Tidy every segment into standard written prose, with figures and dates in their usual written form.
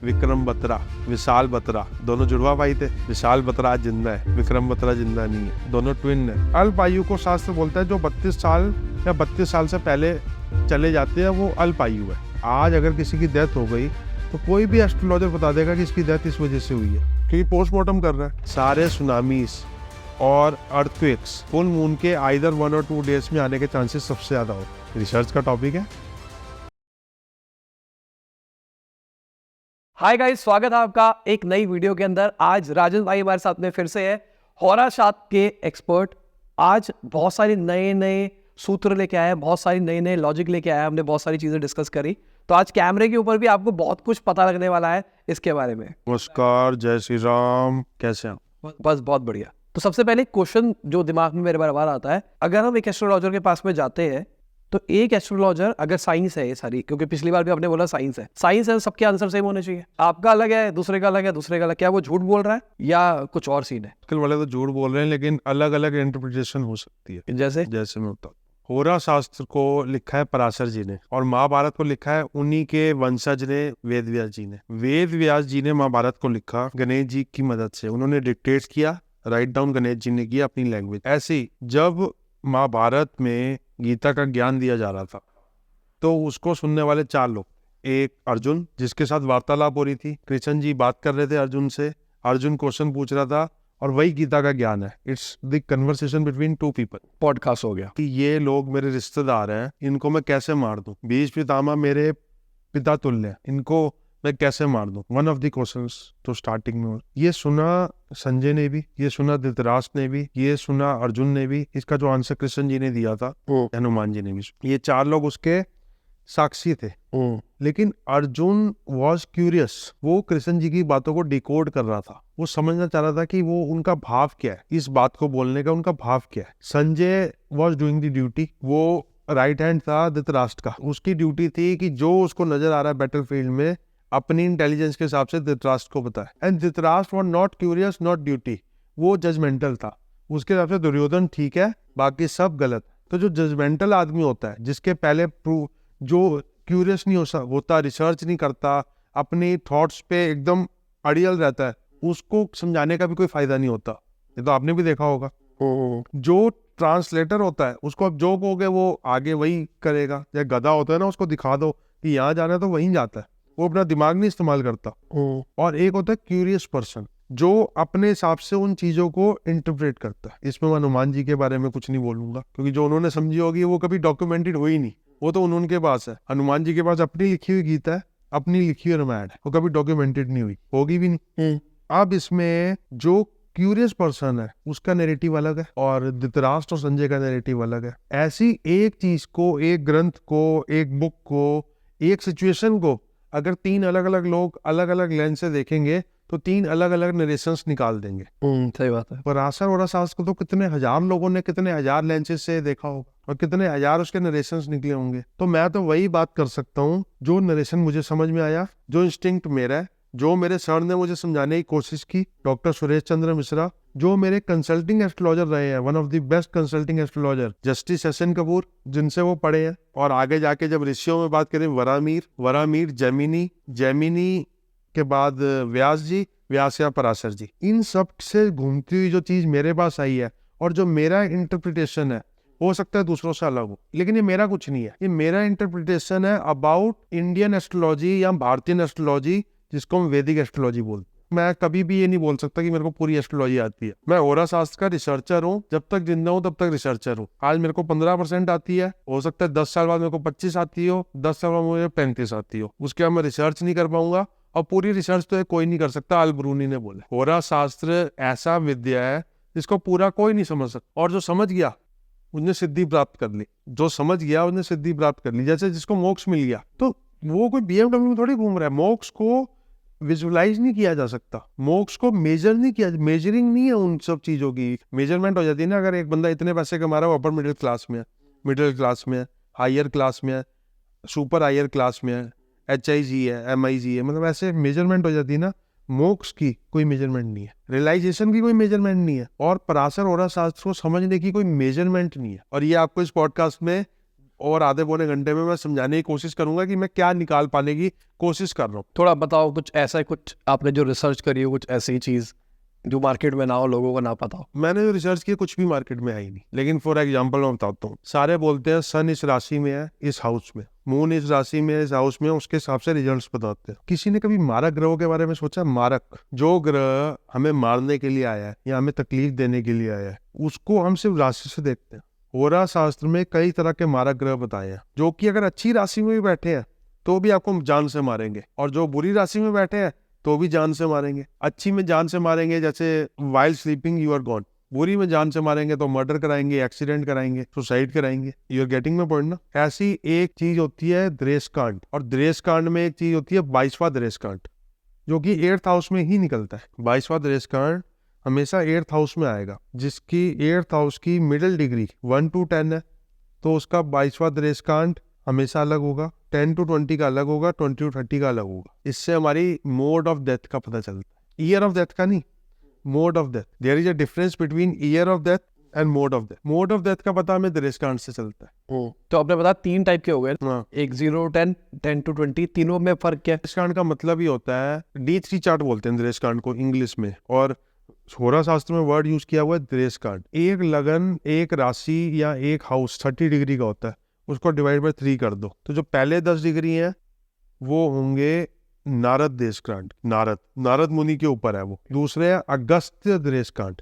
विक्रम बत्रा, विशाल बत्रा, दोनों जुड़वा भाई थे। विशाल बत्रा आज जिंदा है, विक्रम बत्रा जिंदा नहीं है, दोनों ट्विन है। अल्प आयु को शास्त्र बोलता है जो 32 साल या 32 साल से पहले चले जाते हैं वो अल्प आयु है। आज अगर किसी की डेथ हो गई तो कोई भी एस्ट्रोलॉजर बता देगा कि इसकी डेथ इस वजह से हुई है, क्योंकि पोस्टमार्टम कर रहा है। सारे सुनामीज और अर्थक्वेक्स फुल मून के आइदर 1 और 2 डेज में आने के चांसेस सबसे ज्यादा हो। रिसर्च का टॉपिक है। हाय गाइस, स्वागत है आपका एक नई वीडियो के अंदर। आज राजन भाई हमारे साथ में फिर से है, होरा शास्त्र के एक्सपर्ट। आज बहुत सारे नए नए सूत्र लेके आए हैं, बहुत सारी नए नए लॉजिक लेके आए हैं, हमने बहुत सारी चीजें डिस्कस करी। तो आज कैमरे के ऊपर भी आपको बहुत कुछ पता लगने वाला है इसके बारे में। नमस्कार, जय श्री राम, कैसे हैं? बस बहुत बढ़िया। तो सबसे पहले क्वेश्चन जो दिमाग में मेरे बार आता है, अगर हम एक एस्ट्रोलॉजर के पास में जाते हैं तो एक एस्ट्रोलॉजर, अगर साइंस है ये सारी, क्योंकि पिछली बार भी आपने बोला साइंस है, सबके आंसर सेम होने चाहिए। आपका अलग है, दूसरे का अलग है, दूसरे का अलग। क्या वो झूठ बोल रहा है या कुछ और सीन है? आजकल वाले तो झूठ बोल रहे हैं, लेकिन अलग अलग इंटरप्रिटेशन हो सकती है। जैसे मैं बताऊँ, होरा शास्त्र को लिखा है पराशर जी ने और महाभारत को लिखा है उन्हीं के वंशज ने, वेद व्यास जी ने। वेद व्यास जी ने महाभारत को लिखा गणेश जी की मदद से। उन्होंने डिक्टेट किया, राइट डाउन गणेश जी ने किया अपनी लैंग्वेज। ऐसे ही जब महाभारत में गीता का ज्ञान दिया जा रहा था तो उसको सुनने वाले 4 लोग। एक अर्जुन, जिसके साथ वार्तालाप हो रही थी, कृष्ण जी बात कर रहे थे अर्जुन से, अर्जुन क्वेश्चन पूछ रहा था और वही गीता का ज्ञान है। It's the conversation between 2 people. Podcast हो गया कि ये लोग मेरे रिश्तेदार हैं, इनको मैं कैसे मार दूं। बीज पितामह मेरे पिता तुल्य हैं, इनको मैं कैसे मार दूं। वन ऑफ द क्वेश्चंस तो स्टार्टिंग में ये सुना संजय ने भी, ये सुना धृतराष्ट्र ने भी, ये सुना अर्जुन ने भी। इसका जो आंसर कृष्ण जी ने दिया था हनुमान जी ने भी। ये 4 लोग उसके साक्षी थे। लेकिन अर्जुन वॉज क्यूरियस, वो कृष्ण जी की बातों को डिकोड कर रहा था। वो समझना चाह रहा था कि वो उनका भाव क्या है, इस बात को बोलने का उनका भाव क्या है। Sanjay was doing the duty, वो राइट हैंड था धृतराष्ट्र का। उसकी ड्यूटी थी कि जो उसको नजर आ रहा है बैटलफील्ड में, अपनी इंटेलिजेंस के हिसाब से धृतराष्ट्र को बताए। And Dhritarashtra was not curious, not duty, वो जजमेंटल था। उसके हिसाब से दुर्योधन ठीक है, बाकी सब गलत। तो जो जजमेंटल आदमी होता है, जिसके पहले जो क्यूरियस नहीं होता, रिसर्च नहीं करता, अपनी थॉट्स पे एकदम अड़ियल रहता है, उसको समझाने का भी कोई फायदा नहीं होता। ये तो आपने भी देखा होगा। जो ट्रांसलेटर होता है, उसको अब जो कहोगे वो आगे वही करेगा। या गधा होता है ना, उसको दिखा दो कि यहाँ जाना है तो वहीं जाता है, वो अपना दिमाग नहीं इस्तेमाल करता। और एक होता है क्यूरियस पर्सन, जो अपने हिसाब से उन चीजों को इंटरप्रेट करता है। इसमें मैं हनुमान जी के बारे में कुछ नहीं बोलूंगा, क्योंकि जो उन्होंने समझी होगी वो कभी डॉक्यूमेंटेड हुई नहीं। वो तो उनके पास है। हनुमान जी के पास अपनी लिखी हुई गीता है, अपनी लिखी हुई रामायण है, वो कभी डॉक्यूमेंटेड नहीं हुई, होगी भी नहीं। अब इसमें जो क्यूरियस पर्सन है उसका नैरेटिव अलग है और धृतराष्ट्र और संजय का नैरेटिव अलग है। ऐसी एक चीज को, एक ग्रंथ को, एक बुक को, एक सिचुएशन को अगर 3 अलग अलग लोग अलग अलग लेंस से देखेंगे तो 3 अलग अलग नरेशंस निकाल देंगे। सही बात है। पराशर और शास्त्र को तो कितने हजार लोगों ने कितने हजार लेंसेज से देखा होगा और कितने हजार उसके नरेशंस निकले होंगे। तो मैं तो वही बात कर सकता हूँ जो नरेशन मुझे समझ में आया, जो इंस्टिंक्ट मेरा है, जो मेरे सर ने मुझे समझाने की कोशिश की, डॉक्टर सुरेश चंद्र मिश्रा, जो मेरे कंसल्टिंग एस्ट्रोलॉजर रहे हैं, one of the best consulting astrologer, justice SN. Kapoor, जिनसे वो पढ़े हैं। और आगे जाके जब ऋषियों में बात करें, वरामीर, जैमिनी के बाद व्यास जी, व्यास या पराशर जी, इन सब से घूमती हुई जो चीज मेरे पास आई है और जो मेरा इंटरप्रिटेशन है, हो सकता है दूसरों से अलग हो, लेकिन ये मेरा कुछ नहीं है। ये मेरा इंटरप्रिटेशन है अबाउट इंडियन एस्ट्रोलॉजी या भारतीय एस्ट्रोलॉजी, जिसको हम वैदिक एस्ट्रोलॉजी बोलते हैं। मैं कभी भी ये नहीं बोल सकता कि मेरे को पूरी एस्ट्रोलॉजी आती है। मैं होरा शास्त्र का रिसर्चर हूँ, जब तक जिंदा हूँ तब तक रिसर्चर हूँ। आज मेरे को 15% आती है, हो सकता है 10 साल बाद मेरे को 25 आती हो, 10 साल बाद मुझे 35 आती हो। उसके बाद मैं रिसर्च नहीं कर पाऊंगा, और पूरी रिसर्च तो कोई नहीं कर सकता, अल-ब्रूनी ने बोला। होरा शास्त्र ऐसा विद्या है जिसको पूरा कोई नहीं समझ सकता, और जो समझ गया उसने सिद्धि प्राप्त कर ली। जो समझ गया उसने सिद्धि प्राप्त कर ली। जैसे जिसको मोक्ष मिल गया तो वो कोई BMW में थोड़ी घूम रहा है। मोक्ष को विजुलाइज नहीं किया जा सकता, मोक्ष को मेजर नहीं किया, मेजरिंग नहीं है उन सब चीजों की। मेजरमेंट हो जाती है ना, अगर एक बंदा इतने पैसे कमा रहा है, अपर मिडिल क्लास में है, मिडिल क्लास में है, हायर क्लास में है, सुपर हायर क्लास में है, HIG है, MIG है, मतलब ऐसे मेजरमेंट हो जाती है ना। मोक्ष की कोई मेजरमेंट नहीं है, रियलाइजेशन की कोई मेजरमेंट नहीं है, और पराशर होरा शास्त्र को समझने की कोई मेजरमेंट नहीं है। और ये आपको इस पॉडकास्ट में और आधे पौने घंटे में मैं समझाने की कोशिश करूंगा कि मैं क्या निकाल पाने की कोशिश कर रहा हूँ। थोड़ा बताओ कुछ ऐसा, कुछ आपने जो रिसर्च करी हो, कुछ ऐसी चीज जो मार्केट में ना हो, लोगों को ना पता हो। मैंने जो रिसर्च की कुछ भी मार्केट में आई नहीं, लेकिन फॉर एग्जांपल मैं बताता हूँ। सारे बोलते हैं सन इस राशि में है, इस हाउस में, मून इस राशि में है, इस हाउस में, उसके हिसाब से रिजल्ट्स बताते हैं। किसी ने कभी मारक ग्रहों के बारे में सोचा? मारक, जो ग्रह हमें मारने के लिए आया है या हमें तकलीफ देने के लिए आया है, उसको हम सिर्फ राशि से देखते हैं। होरा शास्त्र में कई तरह के मारक ग्रह बताए हैं, जो कि अगर अच्छी राशि में भी बैठे हैं तो भी आपको जान से मारेंगे, और जो बुरी राशि में बैठे हैं तो भी जान से मारेंगे। अच्छी में जान से मारेंगे, जैसे while sleeping you are gone. बुरी में जान से मारेंगे तो मर्डर कराएंगे, एक्सीडेंट कराएंगे, सुसाइड कराएंगे। You are getting my point ना? ऐसी एक चीज होती है द्रेष कांड, और द्रेष कांड में एक चीज होती है 22वां द्रेष कांड, जो कि 8th हाउस में ही निकलता है। 22वां द्रेष कांड हमेशा 8th हाउस में आएगा। जिसकी 8th हाउस की मिडिल डिग्री 1 to 10 है, तो उसका 22वां द्रेष कांड हमेशा अलग होगा। 10 to 20 का अलग होगा, 20 to 30 का अलग होगा। इससे हमारी मोड ऑफ डेथ का पता चलता है, ईयर ऑफ डेथ का नहीं, mode of death. There is a difference between year of death and mode of death. Mode of death का पता हमें द्रेष कांड से चलता है। तो आपने बताया 3 टाइप के हो गए, हाँ। एक 0 10, 10 to 20, तीनों में फर्क क्या है? द्रेष कांड का मतलब ही होता है, D3 चार्ट बोलते हैं द्रेष कांड को इंग्लिश में, और होरा शास्त्र में वर्ड यूज किया हुआ है द्रेष कांड। एक लगन, एक राशि या एक हाउस 30 डिग्री का होता है, उसको डिवाइड बाय 3 कर दो, तो जो पहले 10 डिग्री हैं वो होंगे नारद देश कांड, नारद मुनि के ऊपर है वो। दूसरे है अगस्त्य द्रेष कांड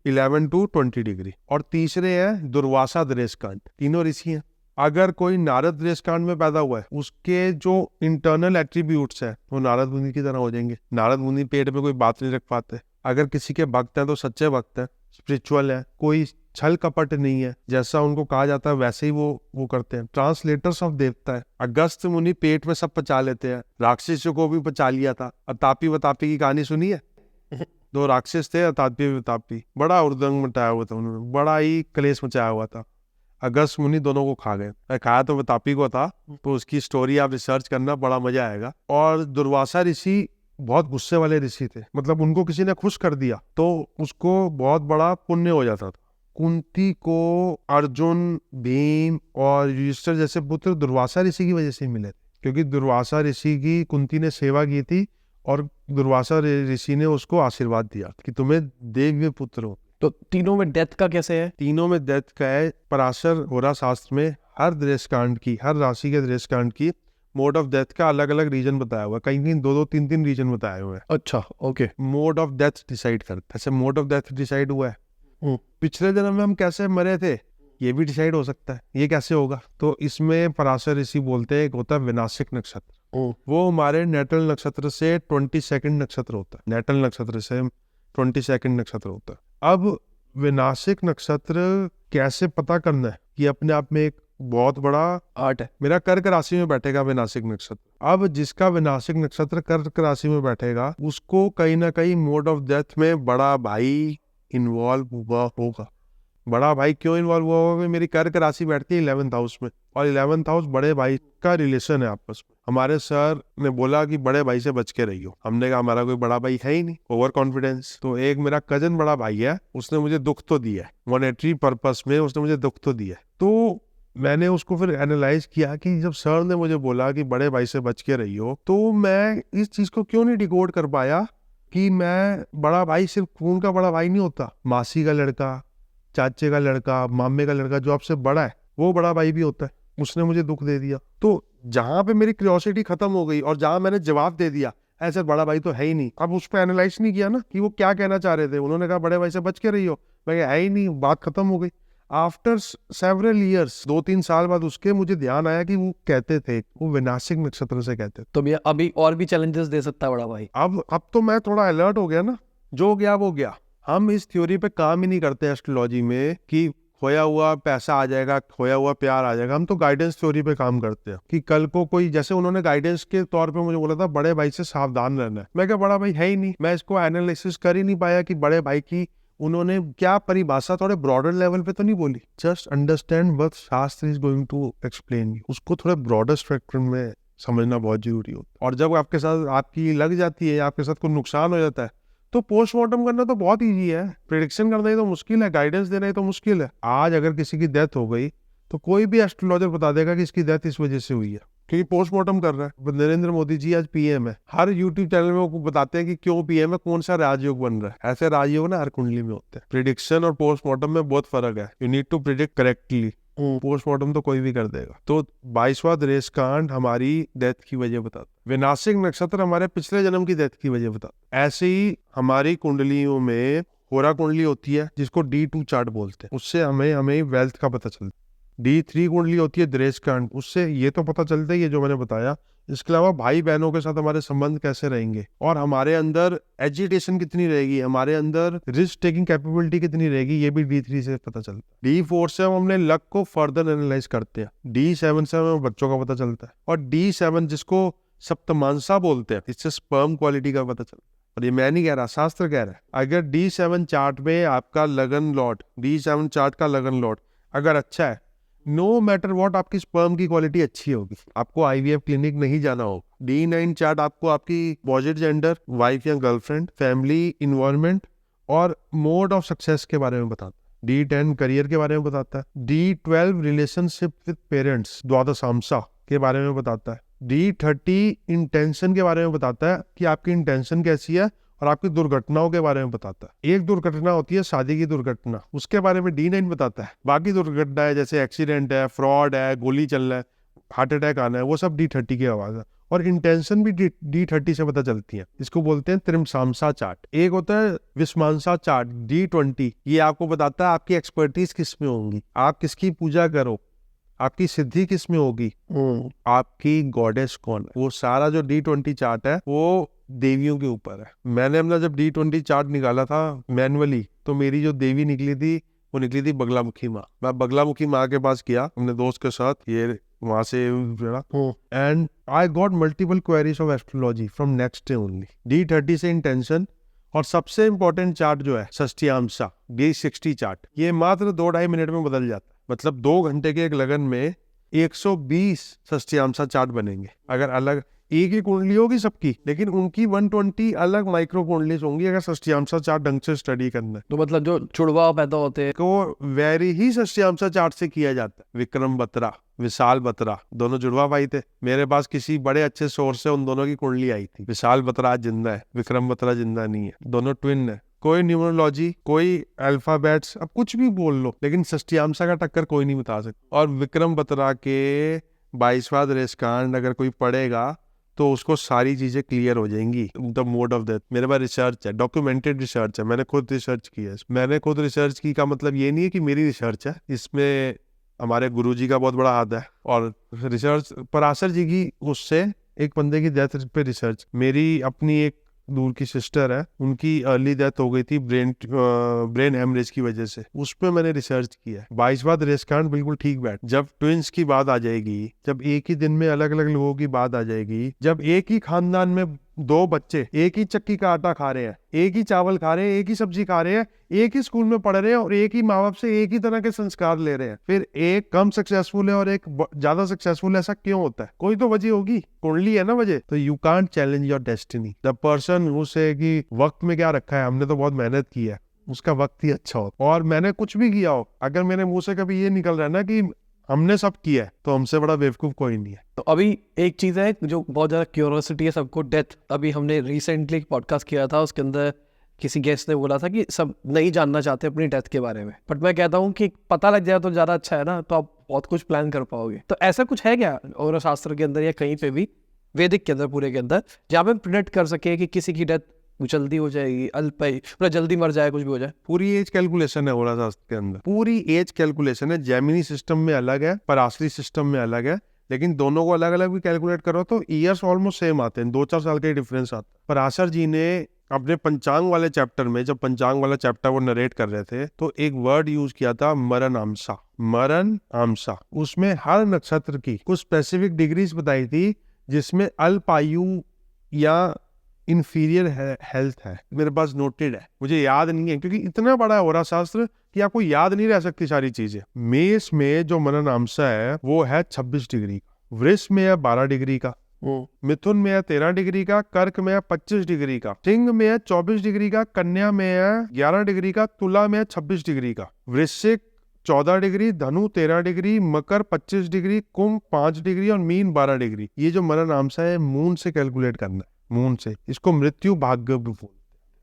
11 to 20 डिग्री, और तीसरे है दुर्वासा द्रेष कांड। तीनों ऋषि हैं। अगर कोई नारद द्रेष कांड में पैदा हुआ है, उसके जो इंटरनल एट्रीब्यूट्स है वो नारद मुनि की तरह हो जाएंगे। नारद मुनि पेट में कोई बात नहीं रख पाते। अगर किसी के भक्त हैं तो सच्चे भक्त हैं, स्पिरिचुअल है, कोई छल कपट नहीं है, जैसा उनको कहा जाता है वैसे ही वो करते हैं। ट्रांसलेटर्स ऑफ देवता है। अगस्त मुनि पेट में सब पचा लेते हैं, राक्षसों को भी पचा लिया था। अतापी वतापी की कहानी सुनी है? 2 राक्षस थे, अतापी वतापी, बड़ा उर्दंग मचाया हुआ था उन्होंने, बड़ा ही कलेश मचाया हुआ था। अगस्त मुनि दोनों को खा गए। खाया तो वतापी को था, तो उसकी स्टोरी आप रिसर्च करना, बड़ा मजा आएगा। और दुर्वासा ऋषि बहुत गुस्से वाले ऋषि थे, मतलब उनको किसी ने खुश कर दिया तो उसको बहुत बड़ा पुण्य हो जाता था। कुंती को अर्जुन, भीम और युधिष्ठिर जैसे पुत्र दुर्वासा ऋषि की वजह से मिले थे, क्योंकि दुर्वासा ऋषि की कुंती ने सेवा की थी और दुर्वासा ऋषि ने उसको आशीर्वाद दिया कि तुम्हें देव्य पुत्र हो। तो तीनों में डेथ का कैसे है? तीनों में डेथ का है। पराशर होरा शास्त्र में हर द्रेष कांड की, हर राशि के द्रेष कांड की मोड ऑफ डेथ का अलग अलग रीजन बताया हुआ है। कहीं कहीं 2-2, 3-3 रीजन बताए हुए हैं। अच्छा, okay. Mode of death decide करता है। ऐसे मोड ऑफ डेथ डिसाइड हुआ है। पिछले जन्म में हम कैसे मरे थे ये भी डिसाइड हो सकता है। ये कैसे होगा? तो इसमें पराशर ऋषि बोलते हैं एक होता है विनाशिक नक्षत्र, वो हमारे नेटल नक्षत्र से 22nd नक्षत्र होता है। नेटल नक्षत्र से 22nd नक्षत्र होता है। अब विनाशिक नक्षत्र कैसे पता करना है, ये अपने आप में एक बहुत बड़ा आर्ट है। मेरा कर्क राशि में बैठेगा विनाशिक नक्षत्र। अब जिसका विनाशिक नक्षत्र कर्क राशि में बैठेगा, उसको कहीं ना कहीं मोड ऑफ डेथ में बड़ा भाई इन्वॉल्व हुआ होगा। बड़ा भाई क्यों इन्वॉल्व हुआ होगा? मेरी कर्क राशि बैठती है 11th हाउस में, और 11th हाउस बड़े भाई का रिलेशन है आपस में। हमारे सर ने बोला कि बड़े भाई से बच के रहियो। हमने कहा हमारा कोई बड़ा भाई है ही नहीं, ओवर कॉन्फिडेंस। तो एक मेरा कजन बड़ा भाई है, उसने मुझे दुख तो दिया है, मॉनेटरी पर्पस में उसने मुझे दुख तो दिया है। तो मैंने उसको फिर एनालाइज किया कि जब सर ने मुझे बोला कि बड़े भाई से बच के रहियो, तो मैं इस चीज को क्यों नहीं डिकोड कर पाया कि मैं बड़ा भाई सिर्फ खून का बड़ा भाई नहीं होता, मासी का लड़का, चाचे का लड़का, मामे का लड़का जो आपसे बड़ा है वो बड़ा भाई भी होता है। उसने मुझे दुख दे दिया। तो जहां पे मेरी क्यूरियोसिटी खत्म हो गई और जहां मैंने जवाब दे दिया ऐसे बड़ा भाई तो है ही नहीं, अब उस पर एनालाइज नहीं किया ना कि वो क्या कहना चाह रहे थे। उन्होंने कहा बड़े भाई से बच के रही हो, मैं कहा है ही नहीं, बात खत्म हो गई। आफ्टर सेवरल ईयर्स, 2-3 साल बाद उसके मुझे ध्यान आया कि वो कहते थे, वो विनाशिक नक्षत्र से कहते थे। तो भैया अभी और भी चैलेंजेस दे सकता है बड़ा भाई। अब तो मैं थोड़ा अलर्ट हो गया ना, जो गया वो गया। हम इस थ्योरी पे काम ही नहीं करते एस्ट्रोलॉजी में कि खोया हुआ पैसा आ जाएगा, खोया हुआ प्यार आ जाएगा। हम तो गाइडेंस थ्योरी पे काम करते हैं कि कल को कोई, जैसे उन्होंने गाइडेंस के तौर पे मुझे बोला था बड़े भाई से सावधान रहना है। मैं क्या, बड़ा भाई है ही नहीं। मैं इसको एनालिसिस कर ही नहीं पाया कि बड़े भाई की उन्होंने क्या परिभाषा थोड़े ब्रॉडर लेवल पे तो नहीं बोली। Just understand what shastra is going to explain you, उसको थोड़े ब्रॉडर स्पेक्ट्रम में समझना बहुत जरूरी होता है। और जब आपके साथ आपकी लग जाती है, आपके साथ कोई नुकसान हो जाता है, तो पोस्टमार्टम करना तो बहुत इजी है, प्रेडिक्शन करना ही तो मुश्किल है, गाइडेंस देना ही तो मुश्किल है। आज अगर किसी की डेथ हो गई तो कोई भी एस्ट्रोलॉजर बता देगा कि इसकी डेथ इस वजह से हुई है, क्योंकि पोस्टमार्टम कर रहा है। नरेंद्र मोदी जी आज पीएम है, हर यूट्यूब चैनल में वो बताते हैं कि क्यों पीएम है, कौन सा राजयोग बन रहा है। ऐसे राजयोग ना हर कुंडली में होते हैं। प्रिडिक्शन और पोस्टमार्टम में बहुत फर्क है। You need to predict correctly, postmortem तो कोई भी कर देगा। तो 22वां दरेश कांड हमारी डेथ की वजह बताता है। विनाशिक नक्षत्र हमारे पिछले जन्म की डेथ की वजह बताता है। ऐसे ही हमारी कुंडलियों में होरा कुंडली होती है जिसको D2 चार्ट बोलते हैं, उससे हमें वेल्थ का पता चलता है। D3 कुंडली होती है दरेश कांड, उससे ये तो पता चलता ही है जो मैंने बताया। इसके अलावा भाई बहनों के साथ हमारे संबंध कैसे रहेंगे, और हमारे अंदर एजिटेशन कितनी रहेगी, हमारे अंदर रिस्क टेकिंग कैपेबिलिटी कितनी रहेगी, ये भी D3 से पता चलता है। D4 से हम अपने लक को फर्दर एनालाइज करते हैं। D7 से हमें बच्चों का पता चलता है, और D7 जिसको सप्तमांसा बोलते हैं, इससे स्पर्म क्वालिटी का पता चलता है। और ये मैं नहीं कह रहा, शास्त्र कह रहा है। अगर D7 चार्ट में आपका लगन लॉट, D7 चार्ट का लगन लॉट अगर अच्छा है, नो मैटर व्हाट आपकी स्पर्म की क्वालिटी अच्छी होगी। आपको IVF क्लिनिक नहीं जाना होगा। D9 चार्ट आपको आपकी अपोजिट जेंडर, वाइफ या गर्लफ्रेंड, फैमिली, इन्वायरमेंट और मोड ऑफ सक्सेस के बारे में बताता है। D10 करियर के बारे में बताता है। D12 रिलेशनशिप विद पेरेंट्स, द्वादशांसा के बारे में बताता है। D30 इंटेंशन के बारे में बताता है कि आपकी इंटेंशन कैसी है, और आपकी दुर्घटनाओं के बारे में बताता है। एक दुर्घटना होती है शादी की दुर्घटना, उसके बारे में D9 बताता है। बाकी दुर्घटना है जैसे एक्सीडेंट है, फ्रॉड है, गोली चल रहा है, हार्ट अटैक आना है, वो सब D30 की आवाज है। और इंटेंशन भी D30 से पता चलती है। इसको बोलते हैं त्रिमसामसा चार्ट। एक होता है विस्मांसा चार्ट D20, ये आपको बताता है आपकी एक्सपर्टीज किस में होंगी, आप किसकी पूजा करो, आपकी सिद्धि किस में होगी, आपकी गॉडेस कौन है। वो सारा जो D20 चार्ट है वो देवियों के ऊपर है। मैंने अपना जब D20 चार्ट निकाला था मैनुअली, तो मेरी जो देवी निकली थी वो निकली थी बगलामुखी माँ। मैं बगलामुखी माँ के पास गया अपने दोस्त के साथ, ये वहां से and I got multiple queries of astrology from next day only. D30 से इंटेंशन, और सबसे इंपॉर्टेंट चार्ट जो है षष्ठीयांशा D60 चार्ट, ये मात्र 2-2.5 मिनट में बदल जाता है। मतलब 2 घंटे के एक लगन में 120 षष्ठीयांशा चार्ट बनेंगे। अगर अलग एक ही कुंडली होगी सबकी, लेकिन उनकी 120 अलग माइक्रो कुंडलीज होंगी अगर षष्ठीयांशा चार्ट ढंग से स्टडी करना है। तो मतलब जो जुड़वा पैदा होते हैं तो वेरी ही षष्ठीयांशा चार्ट से किया जाता है। विक्रम बत्रा, विशाल बत्रा, दोनों जुड़वा भाई थे। मेरे पास किसी बड़े अच्छे सोर्स से उन दोनों की कुंडली आई थी। विशाल बत्रा आज जिंदा है, विक्रम बत्रा जिंदा नहीं है, दोनों ट्विन है। कोई न्यूमरोलॉजी, कोई अल्फाबेट्स, अब कुछ भी बोल लो, लेकिन षष्ठीयांशा का टक्कर कोई नहीं बता सकता। और विक्रम बत्रा के 22वां दरेश कांड अगर कोई पढ़ेगा तो उसको सारी चीजें क्लियर हो जाएंगी। द मोड ऑफ डेथ, मेरे पास रिसर्च है, डॉक्यूमेंटेड रिसर्च है, मैंने खुद रिसर्च की है। मैंने खुद रिसर्च की का मतलब ये नहीं है कि मेरी रिसर्च है, इसमें हमारे गुरुजी का बहुत बड़ा हाथ है। और रिसर्च पराशर जी की, उससे एक बंदे की डेथ पे रिसर्च। मेरी अपनी एक दूर की सिस्टर है, उनकी अर्ली डेथ हो गई थी ब्रेन हेमरेज की वजह से, उस पर मैंने रिसर्च किया है। 22वां दरेश कांड बिल्कुल ठीक बैठ। जब ट्विंस की बात आ जाएगी, जब एक ही दिन में अलग अलग लोगों की बात आ जाएगी, जब एक ही खानदान में 2 बच्चे एक ही चक्की का आटा खा रहे हैं, एक ही चावल खा रहे हैं, एक ही सब्जी खा रहे हैं, एक ही स्कूल में पढ़ रहे हैं, और एक ही माँ बाप से एक ही तरह के संस्कार ले रहे हैं, फिर एक कम सक्सेसफुल है और एक ज्यादा सक्सेसफुल है, ऐसा क्यों होता है? कोई तो वजह होगी, कुंडली है ना वजह। तो you can't challenge your destiny. The person who से कि वक्त में क्या रखा है, हमने तो बहुत मेहनत की है, उसका वक्त ही अच्छा हो। और मैंने कुछ भी किया हो, अगर मेरे मुंह से कभी ये निकल रहा है ना कि हमने सब किया है, तो हमसे बड़ा बेवकूफ कोई नहीं है। तो अभी एक चीज़ है जो बहुत ज़्यादा क्यूरियोसिटी है सबको, डेथ। अभी हमने रिसेंटली एक पॉडकास्ट किया था, उसके अंदर किसी गेस्ट ने बोला था कि सब नहीं जानना चाहते अपनी डेथ के बारे में, बट मैं कहता हूँ कि पता लग जाए तो ज़्यादा अच्छा है ना, तो आप बहुत कुछ प्लान कर पाओगे। तो ऐसा कुछ है क्या और शास्त्र के अंदर या कहीं पे भी, वैदिक के अंदर, पूरे के अंदर, जहाँ पे प्रिडिक्ट कर सके कि किसी की डेथ जल्दी हो जाएगी, पूरा जल्दी मर जाए, कुछ भी हो जाए? पूरी एज कैलकुलेशन है होरा शास्त्र के अंदर, पूरी एज कैलकुलेशन है। जैमिनी सिस्टम में अलग है, पराशरी सिस्टम में अलग है, लेकिन दोनों को अलग अलग भी कैलकुलेट करो तो ईयर्स ऑलमोस्ट सेम आते हैं, 2-4 साल का डिफरेंस आता है। पराशर जी ने अपने पंचांग वाले चैप्टर में, जब पंचांग वाला चैप्टर वो नरेट कर रहे थे, तो एक वर्ड यूज किया था, मरण आमसा। मरण आमसा, उसमें हर नक्षत्र की कुछ स्पेसिफिक डिग्रीज बताई थी, जिसमें अल्पायु या इंफीरियर हेल्थ है। मेरे पास नोटेड है, मुझे याद नहीं है क्योंकि इतना बड़ा है होरा शास्त्र कि आपको याद नहीं रह सकती सारी चीजें। मेष में जो मरण आमसा है वो है 26 डिग्री का, वृष में है 12 डिग्री का, मिथुन में है 13 डिग्री का, कर्क में है 25 डिग्री का, सिंह में है 24 डिग्री का, कन्या में है 11 डिग्री का, तुला में है 26 डिग्री का, वृश्चिक 14 डिग्री, धनु 13 डिग्री, मकर 25 डिग्री, कुंभ 5 डिग्री और मीन 12 डिग्री। ये जो मरण आमसा है मून से कैलकुलेट करना है, मून से। इसको मृत्यु भाग्य भी बोलते हैं।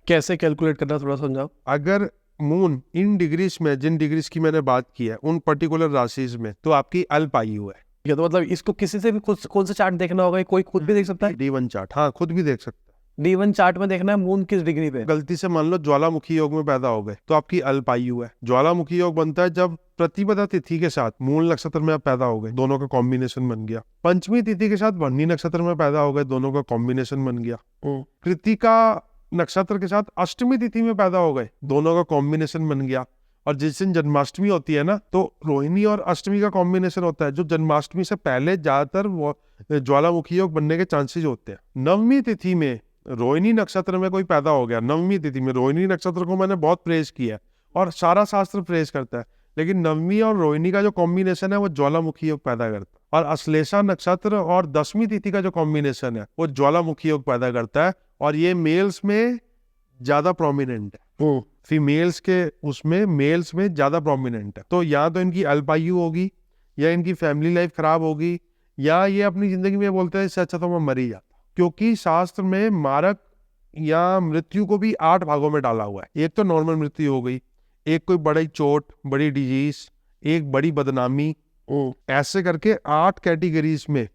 कैसे कैलकुलेट करना, थोड़ा समझाओ। अगर मून इन डिग्रीज में, जिन डिग्रीज की मैंने बात की है, उन पर्टिकुलर राशिज में, तो आपकी अल्प आयु है। ये तो मतलब इसको किसी से भी कौन सा चार्ट देखना होगा, कोई खुद भी देख सकता है? D1 चार्ट, हाँ खुद भी देख सकता है। D1 चार्ट में देखना है मून किस डिग्री पे। गलती से मान लो ज्वालामुखी योग में पैदा हो गए तो आपकी अल्प आयु है। ज्वालामुखी योग बनता है जब प्रतिपदा तिथि के साथ मूल नक्षत्र में आप पैदा हो गए, दोनों का कॉम्बिनेशन बन गया। पंचमी तिथि के साथ भरणी नक्षत्र में पैदा हो गए, दोनों का कॉम्बिनेशन बन गया। कृतिका नक्षत्र के साथ अष्टमी तिथि में पैदा हो गए, दोनों का कॉम्बिनेशन बन गया। और जिस दिन जन्माष्टमी होती है ना, तो रोहिणी और अष्टमी का कॉम्बिनेशन होता है, जो जन्माष्टमी से पहले ज्यादातर वो ज्वालामुखी योग बनने के चांसेस होते हैं। नवमी तिथि में रोहिणी नक्षत्र में कोई पैदा हो गया, नवमी तिथि में, रोहिणी नक्षत्र को मैंने बहुत प्रेज किया है और सारा शास्त्र प्रेज करता है, लेकिन नवमी और रोहिणी का जो कॉम्बिनेशन है वो ज्वालामुखी योग पैदा करता है। और अश्लेषा नक्षत्र और 10वीं तिथि का जो कॉम्बिनेशन है वो ज्वालामुखी योग पैदा करता है। और ये मेल्स में ज्यादा प्रोमिनेंट है, फीमेल्स के उसमें, मेल्स में ज्यादा प्रोमिनेंट है। तो या तो इनकी अल्पायु होगी, या इनकी फैमिली लाइफ खराब होगी, या ये अपनी जिंदगी में बोलते हैं इससे अच्छा तो मैं मर ही जाता। क्योंकि शास्त्र में मारक या मृत्यु को भी 8 भागों में डाला हुआ है। एक तो नॉर्मल मृत्यु हो गई, एक कोई बड़ी चोट, बड़ी डिजीज, एक बड़ी बदनामी, ऐसे करके 8 कैटेगरीज में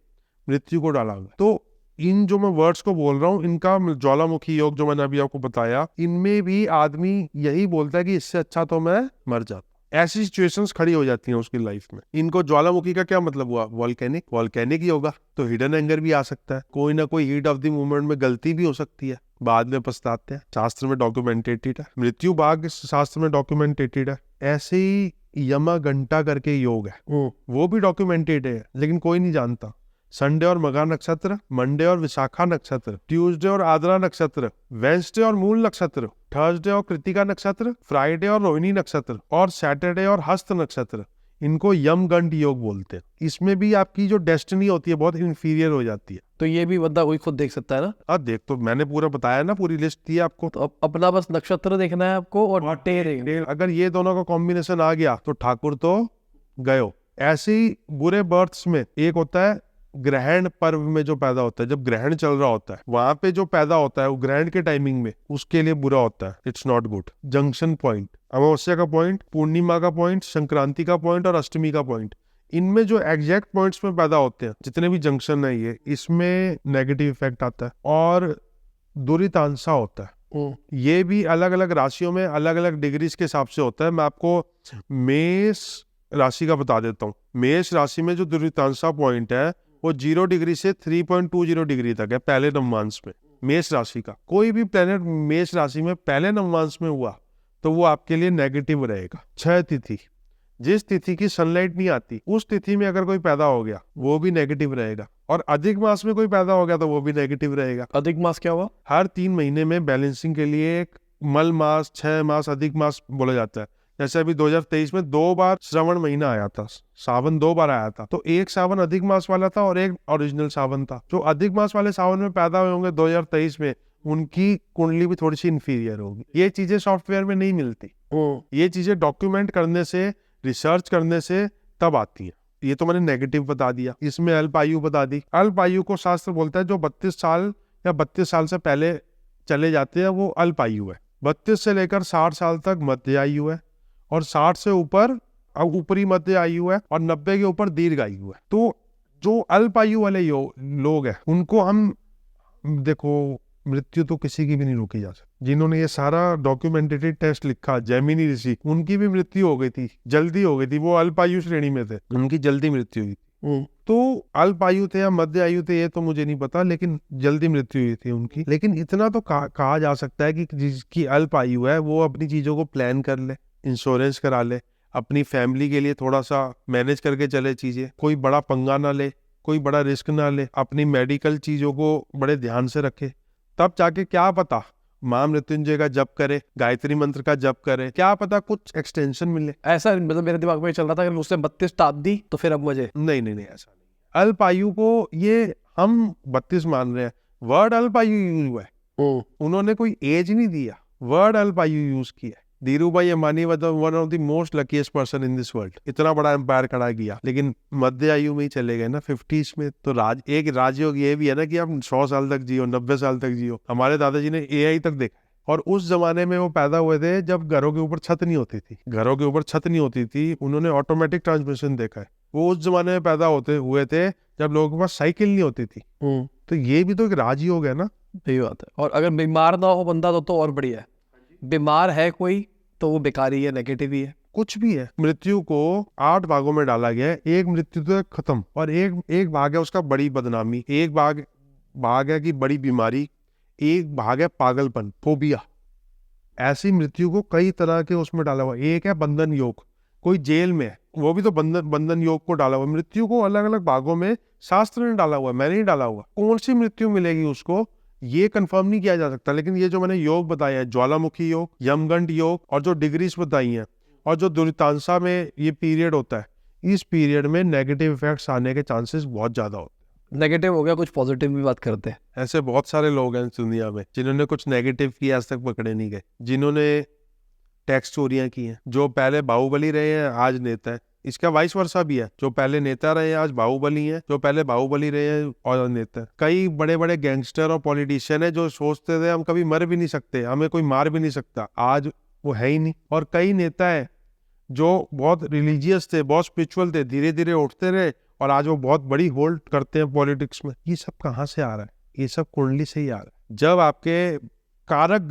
मृत्यु को डाला हुआ है। तो इन जो मैं वर्ड्स को बोल रहा हूँ, इनका ज्वालामुखी योग जो मैंने अभी आपको बताया, इनमें भी आदमी यही बोलता है कि इससे अच्छा तो मैं मर जाता। ऐसी सिचुएशंस खड़ी हो जाती हैं उसकी लाइफ में। इनको ज्वालामुखी का क्या मतलब हुआ? वॉल्केनिक, वॉल्केनिक ही होगा तो हिडन एंगर भी आ सकता है, कोई ना कोई हीट ऑफ द मोमेंट में गलती भी हो सकती है, बाद में पछताते हैं। शास्त्र में डॉक्यूमेंटेटेड है, मृत्यु भाग शास्त्र में डॉक्यूमेंटेटेड है। ऐसे ही यमा घंटा करके योग है, वो भी डॉक्यूमेंटेड है, लेकिन कोई नहीं जानता। संडे और मघा नक्षत्र, मंडे और विशाखा नक्षत्र, ट्यूसडे और आद्रा नक्षत्र, वेंसडे और मूल नक्षत्र, थर्सडे और कृतिका नक्षत्र, फ्राइडे और रोहिणी नक्षत्र, और सैटरडे और हस्त नक्षत्र, इनको यमगंड योग बोलते हैं। इसमें भी आपकी जो डेस्टिनी होती है बहुत इंफीरियर हो जाती है। तो ये भी बंदा कोई खुद देख सकता है ना? अब देख, तो मैंने पूरा बताया ना, पूरी लिस्ट दी है आपको। तो अपना बस नक्षत्र देखना है आपको और टेर। अगर ये दोनों का कॉम्बिनेशन आ गया तो ठाकुर तो गयो। ऐसे ही बुरे बर्थ्स में एक होता है ग्रहण पर्व में जो पैदा होता है, जब ग्रहण चल रहा होता है वहां पे जो पैदा होता है वो ग्रहण के टाइमिंग में, उसके लिए बुरा होता है, it's not good. Junction point, अमावस्या का पॉइंट, पूर्णिमा का पॉइंट, संक्रांति का पॉइंट और अष्टमी का पॉइंट, इनमें जो एग्जैक्ट पॉइंट्स में पैदा होते हैं, जितने भी जंक्शन है ये, इसमें नेगेटिव इफेक्ट आता है और दुरितांशा होता है। ये भी अलग अलग राशियों में अलग अलग डिग्रीज के हिसाब से होता है। मैं आपको मेष राशि का बता देता हूँ। मेष राशि में जो दुरितांशा पॉइंट है वो 0 डिग्री से 3.20 डिग्री तक है पहले नवमांश में। मेष राशि का कोई भी प्लेनेट मेष राशि में पहले नवमांश में हुआ तो वो आपके लिए नेगेटिव रहेगा। 6 तिथि, जिस तिथि की सनलाइट नहीं आती उस तिथि में अगर कोई पैदा हो गया वो भी नेगेटिव रहेगा। और अधिक मास में कोई पैदा हो गया तो वो भी नेगेटिव रहेगा। अधिक मास क्या हुआ? हर 3 महीने में बैलेंसिंग के लिए एक मल मास, 6 मास, अधिक मास बोला जाता है। जैसे अभी 2023 में 2 बार श्रवण महीना आया था, सावन 2 बार आया था, तो एक सावन अधिक मास वाला था और एक ओरिजिनल सावन था। जो अधिक मास वाले सावन में पैदा हुए होंगे 2023 में, उनकी कुंडली भी थोड़ी सी इंफीरियर होगी। ये चीजें सॉफ्टवेयर में नहीं मिलती, ये चीजें डॉक्यूमेंट करने से, रिसर्च करने से तब आती है। ये तो मैंने नेगेटिव बता दिया। इसमें अल्पायु बता दी। अल्पायु को शास्त्र बोलता है जो 32 साल या 32 साल से पहले चले जाते हैं वो अल्पायु है। 32 से लेकर 60 साल तक मध्य आयु है, और 60 से ऊपर ऊपरी मध्य आयु है, और 90 के ऊपर दीर्घ आयु है। तो जो अल्पायु वाले लोग हैं उनको हम देखो, मृत्यु तो किसी की भी नहीं रोकी जा सकती। जिन्होंने ये सारा डॉक्यूमेंटेटेड टेस्ट लिखा, जैमिनी ऋषि, उनकी भी मृत्यु हो गई थी, जल्दी हो गई थी। वो अल्पायु श्रेणी में थे, उनकी जल्दी मृत्यु हुई थी। तो अल्पायु थे या मध्य आयु थे ये तो मुझे नहीं पता, लेकिन जल्दी मृत्यु हुई थी उनकी। लेकिन इतना तो कहा जा सकता है कि जिसकी अल्पायु है वो अपनी चीजों को प्लान कर ले, इंश्योरेंस करा ले, अपनी फैमिली के लिए थोड़ा सा मैनेज करके चले चीजें, कोई बड़ा पंगा ना ले, कोई बड़ा रिस्क ना ले, अपनी मेडिकल चीजों को बड़े ध्यान से रखे। तब जाके क्या पता मां मृत्युंजय का जप करे, गायत्री मंत्र का जप करे, क्या पता कुछ एक्सटेंशन मिले। ऐसा मतलब मेरे दिमाग में चल रहा था कि उसने 32 टाप दी तो फिर अब मुझे नहीं, ऐसा नहीं। अल्पायु को ये हम 32 मान रहे हैं, वर्ड अल्पायु यूज हुआ है, उन्होंने कोई एज नहीं दिया, वर्ड अल्पायु यूज किया है। धीरू भाई Ambani was one of the most luckiest person in this world. इतना बड़ा एम्पायर खड़ा किया, लेकिन मध्य आयु में ही चले गए ना 50s में। तो एक राजयोग ये भी है ना कि आप 100 साल तक जियो, 90 साल तक जियो। हमारे दादाजी ने AI तक देखा, और उस जमाने में वो पैदा हुए थे जब घरों के ऊपर छत नहीं होती थी। घरों के ऊपर छत नहीं होती थी, उन्होंने ऑटोमेटिक ट्रांसमिशन देखा है। वो उस जमाने में पैदा होते हुए थे जब लोगों के पास साइकिल नहीं होती थी। तो ये भी तो एक राजयोग है ना। सही बात है। और अगर बीमार ना हो बंदा तो और बढ़िया है। बीमार है कोई तो वो बेकारी है, नेगेटिव ही है, कुछ भी है। मृत्यु को 8 भागों में डाला गया है। एक मृत्यु तो खत्म, और एक भाग है उसका बड़ी बदनामी, एक भाग है कि बड़ी बीमारी, एक भाग है पागलपन, फोबिया। ऐसी मृत्यु को कई तरह के उसमें डाला हुआ। एक है बंधन योग, कोई जेल में है, वो भी तो बंधन योग को डाला हुआ। मृत्यु को अलग अलग भागों में शास्त्र ने डाला हुआ है, मैंने नहीं डाला हुआ। कौन सी मृत्यु मिलेगी उसको ये कंफर्म नहीं किया जा सकता। लेकिन ये जो मैंने योग बताया है, ज्वालामुखी योग, यमगंड योग, और जो डिग्रीज बताई हैं, और जो दुरितांशा में ये पीरियड होता है, इस पीरियड में नेगेटिव इफेक्ट्स आने के चांसेस बहुत ज्यादा होते हैं। नेगेटिव हो गया, कुछ पॉजिटिव भी बात करते हैं। ऐसे बहुत सारे लोग हैं इस दुनिया में जिन्होंने कुछ नेगेटिव किया, आज तक पकड़े नहीं गए। जिन्होंने टैक्स चोरियां की हैं, जो पहले बाहुबली रहे हैं आज नेता है। इसका वाइस वर्सा भी है, जो पहले नेता रहे हैं आज बाहुबली हैं, जो पहले बाहुबली रहे हैं और नेता है। कई बड़े बड़े गैंगस्टर और पॉलिटिशियन है जो सोचते थे हम कभी मर भी नहीं सकते, हमें कोई मार भी नहीं सकता, आज वो है ही नहीं। और कई नेता है जो बहुत रिलीजियस थे, बहुत स्पिरिचुअल थे, धीरे धीरे उठते रहे और आज वो बहुत बड़ी होल्ड करते हैं पॉलिटिक्स में। ये सब कहाँ से आ रहा है? ये सब कुंडली से ही आ रहा है। जब आपके कारक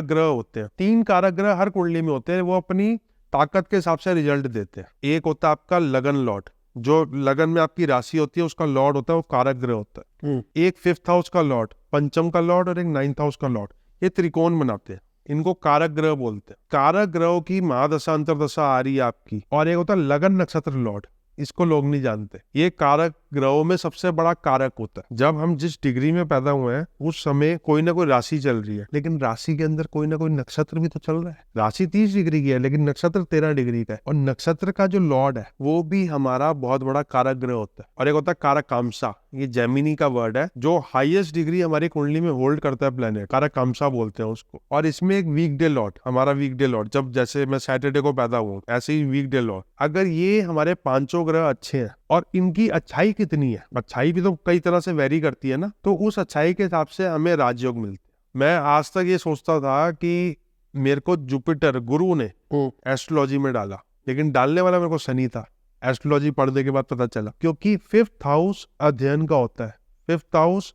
ग्रह होते हैं, 3 कारक ग्रह हर कुंडली में होते हैं, वो अपनी ताकत के हिसाब से रिजल्ट देते हैं। एक होता है आपका लगन लॉर्ड, जो लगन में आपकी राशि होती है उसका लॉर्ड होता है, वो कारक ग्रह होता है। एक 5th हाउस का लॉर्ड, पंचम का लॉर्ड, और एक 9th हाउस का लॉर्ड, ये त्रिकोण बनाते हैं। इनको कारक ग्रह बोलते हैं। कारक ग्रहों की महादशा अंतरदशा आ रही है आपकी। और एक होता है लगन नक्षत्र लॉर्ड, इसको लोग नहीं जानते। ये कारक ग्रहों में सबसे बड़ा कारक होता है। जब हम जिस डिग्री में पैदा हुए हैं उस समय कोई ना कोई राशि चल रही है, लेकिन राशि के अंदर कोई ना कोई नक्षत्र भी तो चल रहा है। राशि 30 डिग्री की है लेकिन नक्षत्र 13 डिग्री का है, और नक्षत्र का जो लॉर्ड है वो भी हमारा बहुत बड़ा कारक ग्रह होता है। और एक होता है कारक कामसा, ये जेमिनी का वर्ड है, जो हाईएस्ट डिग्री हमारी कुंडली में होल्ड करता है प्लेनेट, कारक कामसा बोलते हैं उसको। और इसमें एक वीकडे लॉर्ड, हमारा वीकडे लॉर्ड, जब जैसे मैं सैटरडे को पैदा हुआ ऐसे ही वीकडे लॉर्ड। अगर ये हमारे 5 ग्रह अच्छे हैं और इनकी अच्छाई कितनी है, अच्छाई भी तो कई तरह से वेरी करती है ना, तो उस अच्छाई के हिसाब से हमें राजयोग मिलते हैं। मैं आज तक ये सोचता था कि मेरे को जुपिटर गुरु ने एस्ट्रोलॉजी में डाला, लेकिन डालने वाला मेरे को शनि था। एस्ट्रोलॉजी पढ़ने के बाद पता चला, क्योंकि 5th हाउस अध्ययन का होता है, 5th हाउस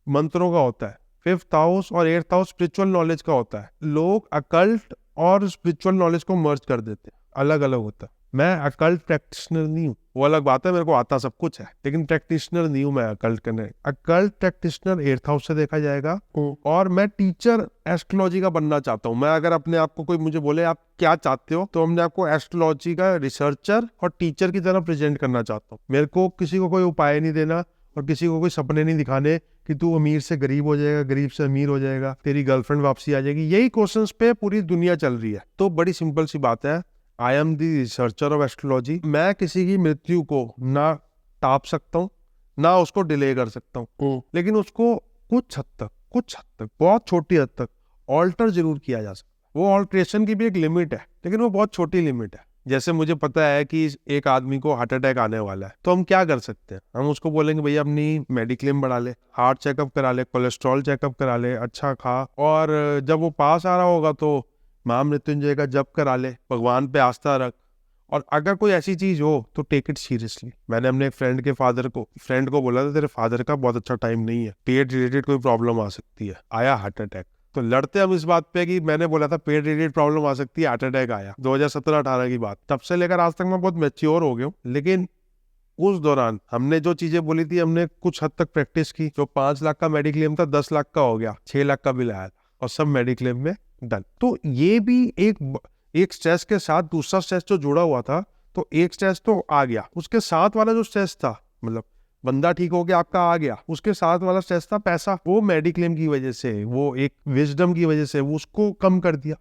मंत्रों का होता है, 5th हाउस और 8th हाउस स्पिरिचुअल नॉलेज का होता है। लोग अकल्ट और स्पिरिचुअल नॉलेज को मर्ज कर देते हैं, अलग अलग होता है। मैं अकल्ट प्रैक्टिशनर नहीं हूँ, वो अलग बात है, मेरे को आता सब कुछ है, लेकिन प्रैक्टिशनर नहीं हूँ मैं अकल्ट करने। अकल्ट प्रैक्टिशनर 8th हाउस से देखा जाएगा। और मैं टीचर एस्ट्रोलॉजी का बनना चाहता हूँ। मैं अगर अपने आप को कोई मुझे बोले आप क्या चाहते हो, तो हमने आपको एस्ट्रोलॉजी का रिसर्चर और टीचर की तरह प्रेजेंट करना चाहता हूँ। मेरे को किसी को कोई उपाय नहीं देना और किसी को कोई सपने नहीं दिखाने कि तू अमीर से गरीब हो जाएगा, गरीब से अमीर हो जाएगा, तेरी गर्लफ्रेंड वापसी आ जाएगी। यही क्वेश्चंस पे पूरी दुनिया चल रही है। तो बड़ी सिंपल सी बात है, I am the researcher of astrology. मैं किसी की मृत्यु को ना टाप सकता हूँ ना उसको डिले कर सकता हूँ, लेकिन उसको कुछ हद तक बहुत छोटी हद तक ऑल्टर जरूर किया जा सकता है। वो ऑल्ट्रेशन की भी एक लिमिट है, लेकिन वो बहुत छोटी लिमिट है। जैसे मुझे पता है कि एक आदमी को हार्ट अटैक आने वाला है, तो हम क्या कर सकते हैं? हम उसको बोलेंगे भैया अपनी मेडिक्लेम बढ़ा ले, हार्ट चेकअप करा ले, कोलेस्ट्रॉल चेकअप करा ले, अच्छा खा, और जब वो पास आ रहा होगा तो महामृत्युंजय का जप करा ले, भगवान पे आस्था रख, और अगर कोई ऐसी चीज हो तो टेक इट सीरियसली। मैंने अपने एक फ्रेंड को बोला था तेरे फादर का बहुत अच्छा टाइम नहीं है, पेट रिलेटेड कोई प्रॉब्लम आ सकती है, आया हार्ट अटैक। तो लड़ते हम इस बात पे कि मैंने बोला था पेट रिलेटेड प्रॉब्लम आ सकती है, हार्ट अटैक आया। 2017-18 की बात, तब से लेकर आज तक मैं बहुत मैच्योर हो गया हूँ। लेकिन उस दौरान हमने जो चीजें बोली थी, हमने कुछ हद तक प्रैक्टिस की। जो 5 लाख का मेडिक्लेम था 10 लाख का हो गया, 6 लाख का बिल आया था, और सब मेडिक्लेम में डन। तो ये भी एक स्ट्रेस के साथ दूसरा स्ट्रेस जो जुड़ा हुआ था, तो एक स्ट्रेस तो आ गया, उसके साथ वाला जो स्ट्रेस था, मतलब बंदा ठीक हो गया आपका आ गया, उसके साथ वाला स्ट्रेस था पैसा, वो मेडिक्लेम की वजह से, वो एक विजडम की वजह से वो उसको कम कर दिया।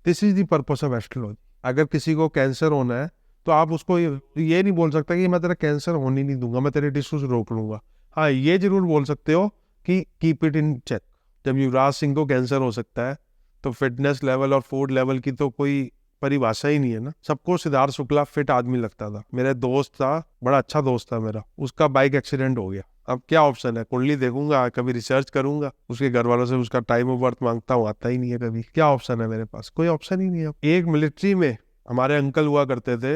This is the purpose of astrology. अगर किसी को कैंसर होना है तो आप उसको ये नहीं बोल सकता कि मैं तेरा कैंसर होने नहीं दूंगा, मैं तेरे टिश्यूज रोक लूंगा। हाँ, ये जरूर बोल सकते हो कि कीप इट इन चेक। जब युवराज सिंह को कैंसर हो सकता है तो फिटनेस लेवल और फूड लेवल की तो कोई परिभाषा ही नहीं है ना। सबको सिद्धार्थ शुक्ला फिट आदमी लगता था। मेरा दोस्त था, बड़ा अच्छा दोस्त था मेरा, उसका बाइक एक्सीडेंट हो गया। अब क्या ऑप्शन है? कुंडली देखूंगा, कभी रिसर्च करूंगा, उसके घर वालों से उसका टाइम ऑफ बर्थ मांगता हूँ, आता ही नहीं है कभी। क्या ऑप्शन है मेरे पास? कोई ऑप्शन ही नहीं है। एक मिलिट्री में हमारे अंकल हुआ करते थे,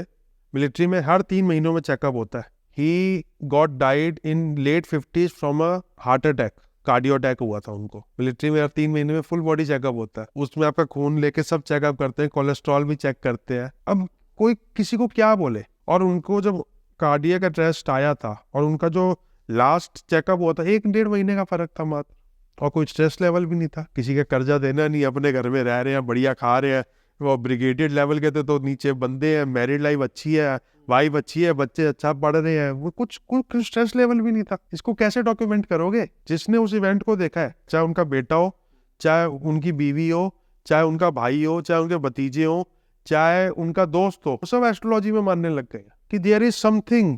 मिलिट्री में हर 3 महीनों में चेकअप होता है। He got died in late 50s from a heart attack, cardio attack हुआ था उनको। मिलिट्री में हर 3 महीने में फुल बॉडी चेकअप होता है, उसमें आपका खून लेके सब चेकअप करते हैं, कोलेस्ट्रॉल भी चेक करते हैं। अब कोई किसी को क्या बोले? और उनको जब कार्डियक अरेस्ट आया था और उनका जो लास्ट चेकअप हुआ था, 1-1.5 महीने का फर्क था मात्र, और कोई स्ट्रेस लेवल भी नहीं था, किसी का कर्जा देना नहीं, अपने घर में रह रहे हैं, बढ़िया खा रहे हैं। वो ब्रिगेडियर लेवल के थे तो नीचे बंदे हैं, मैरिड लाइफ अच्छी है, वाइफ अच्छी है, बच्चे अच्छा पढ़ रहे हैं, वो कुछ स्ट्रेस लेवल भी नहीं था। इसको कैसे डॉक्यूमेंट करोगे? जिसने उस इवेंट को देखा है, चाहे उनका बेटा हो, चाहे उनकी बीवी हो, चाहे उनका भाई हो, चाहे उनके भतीजे हो, चाहे उनका दोस्त हो, सब एस्ट्रोलॉजी में मानने लग गए कि there is something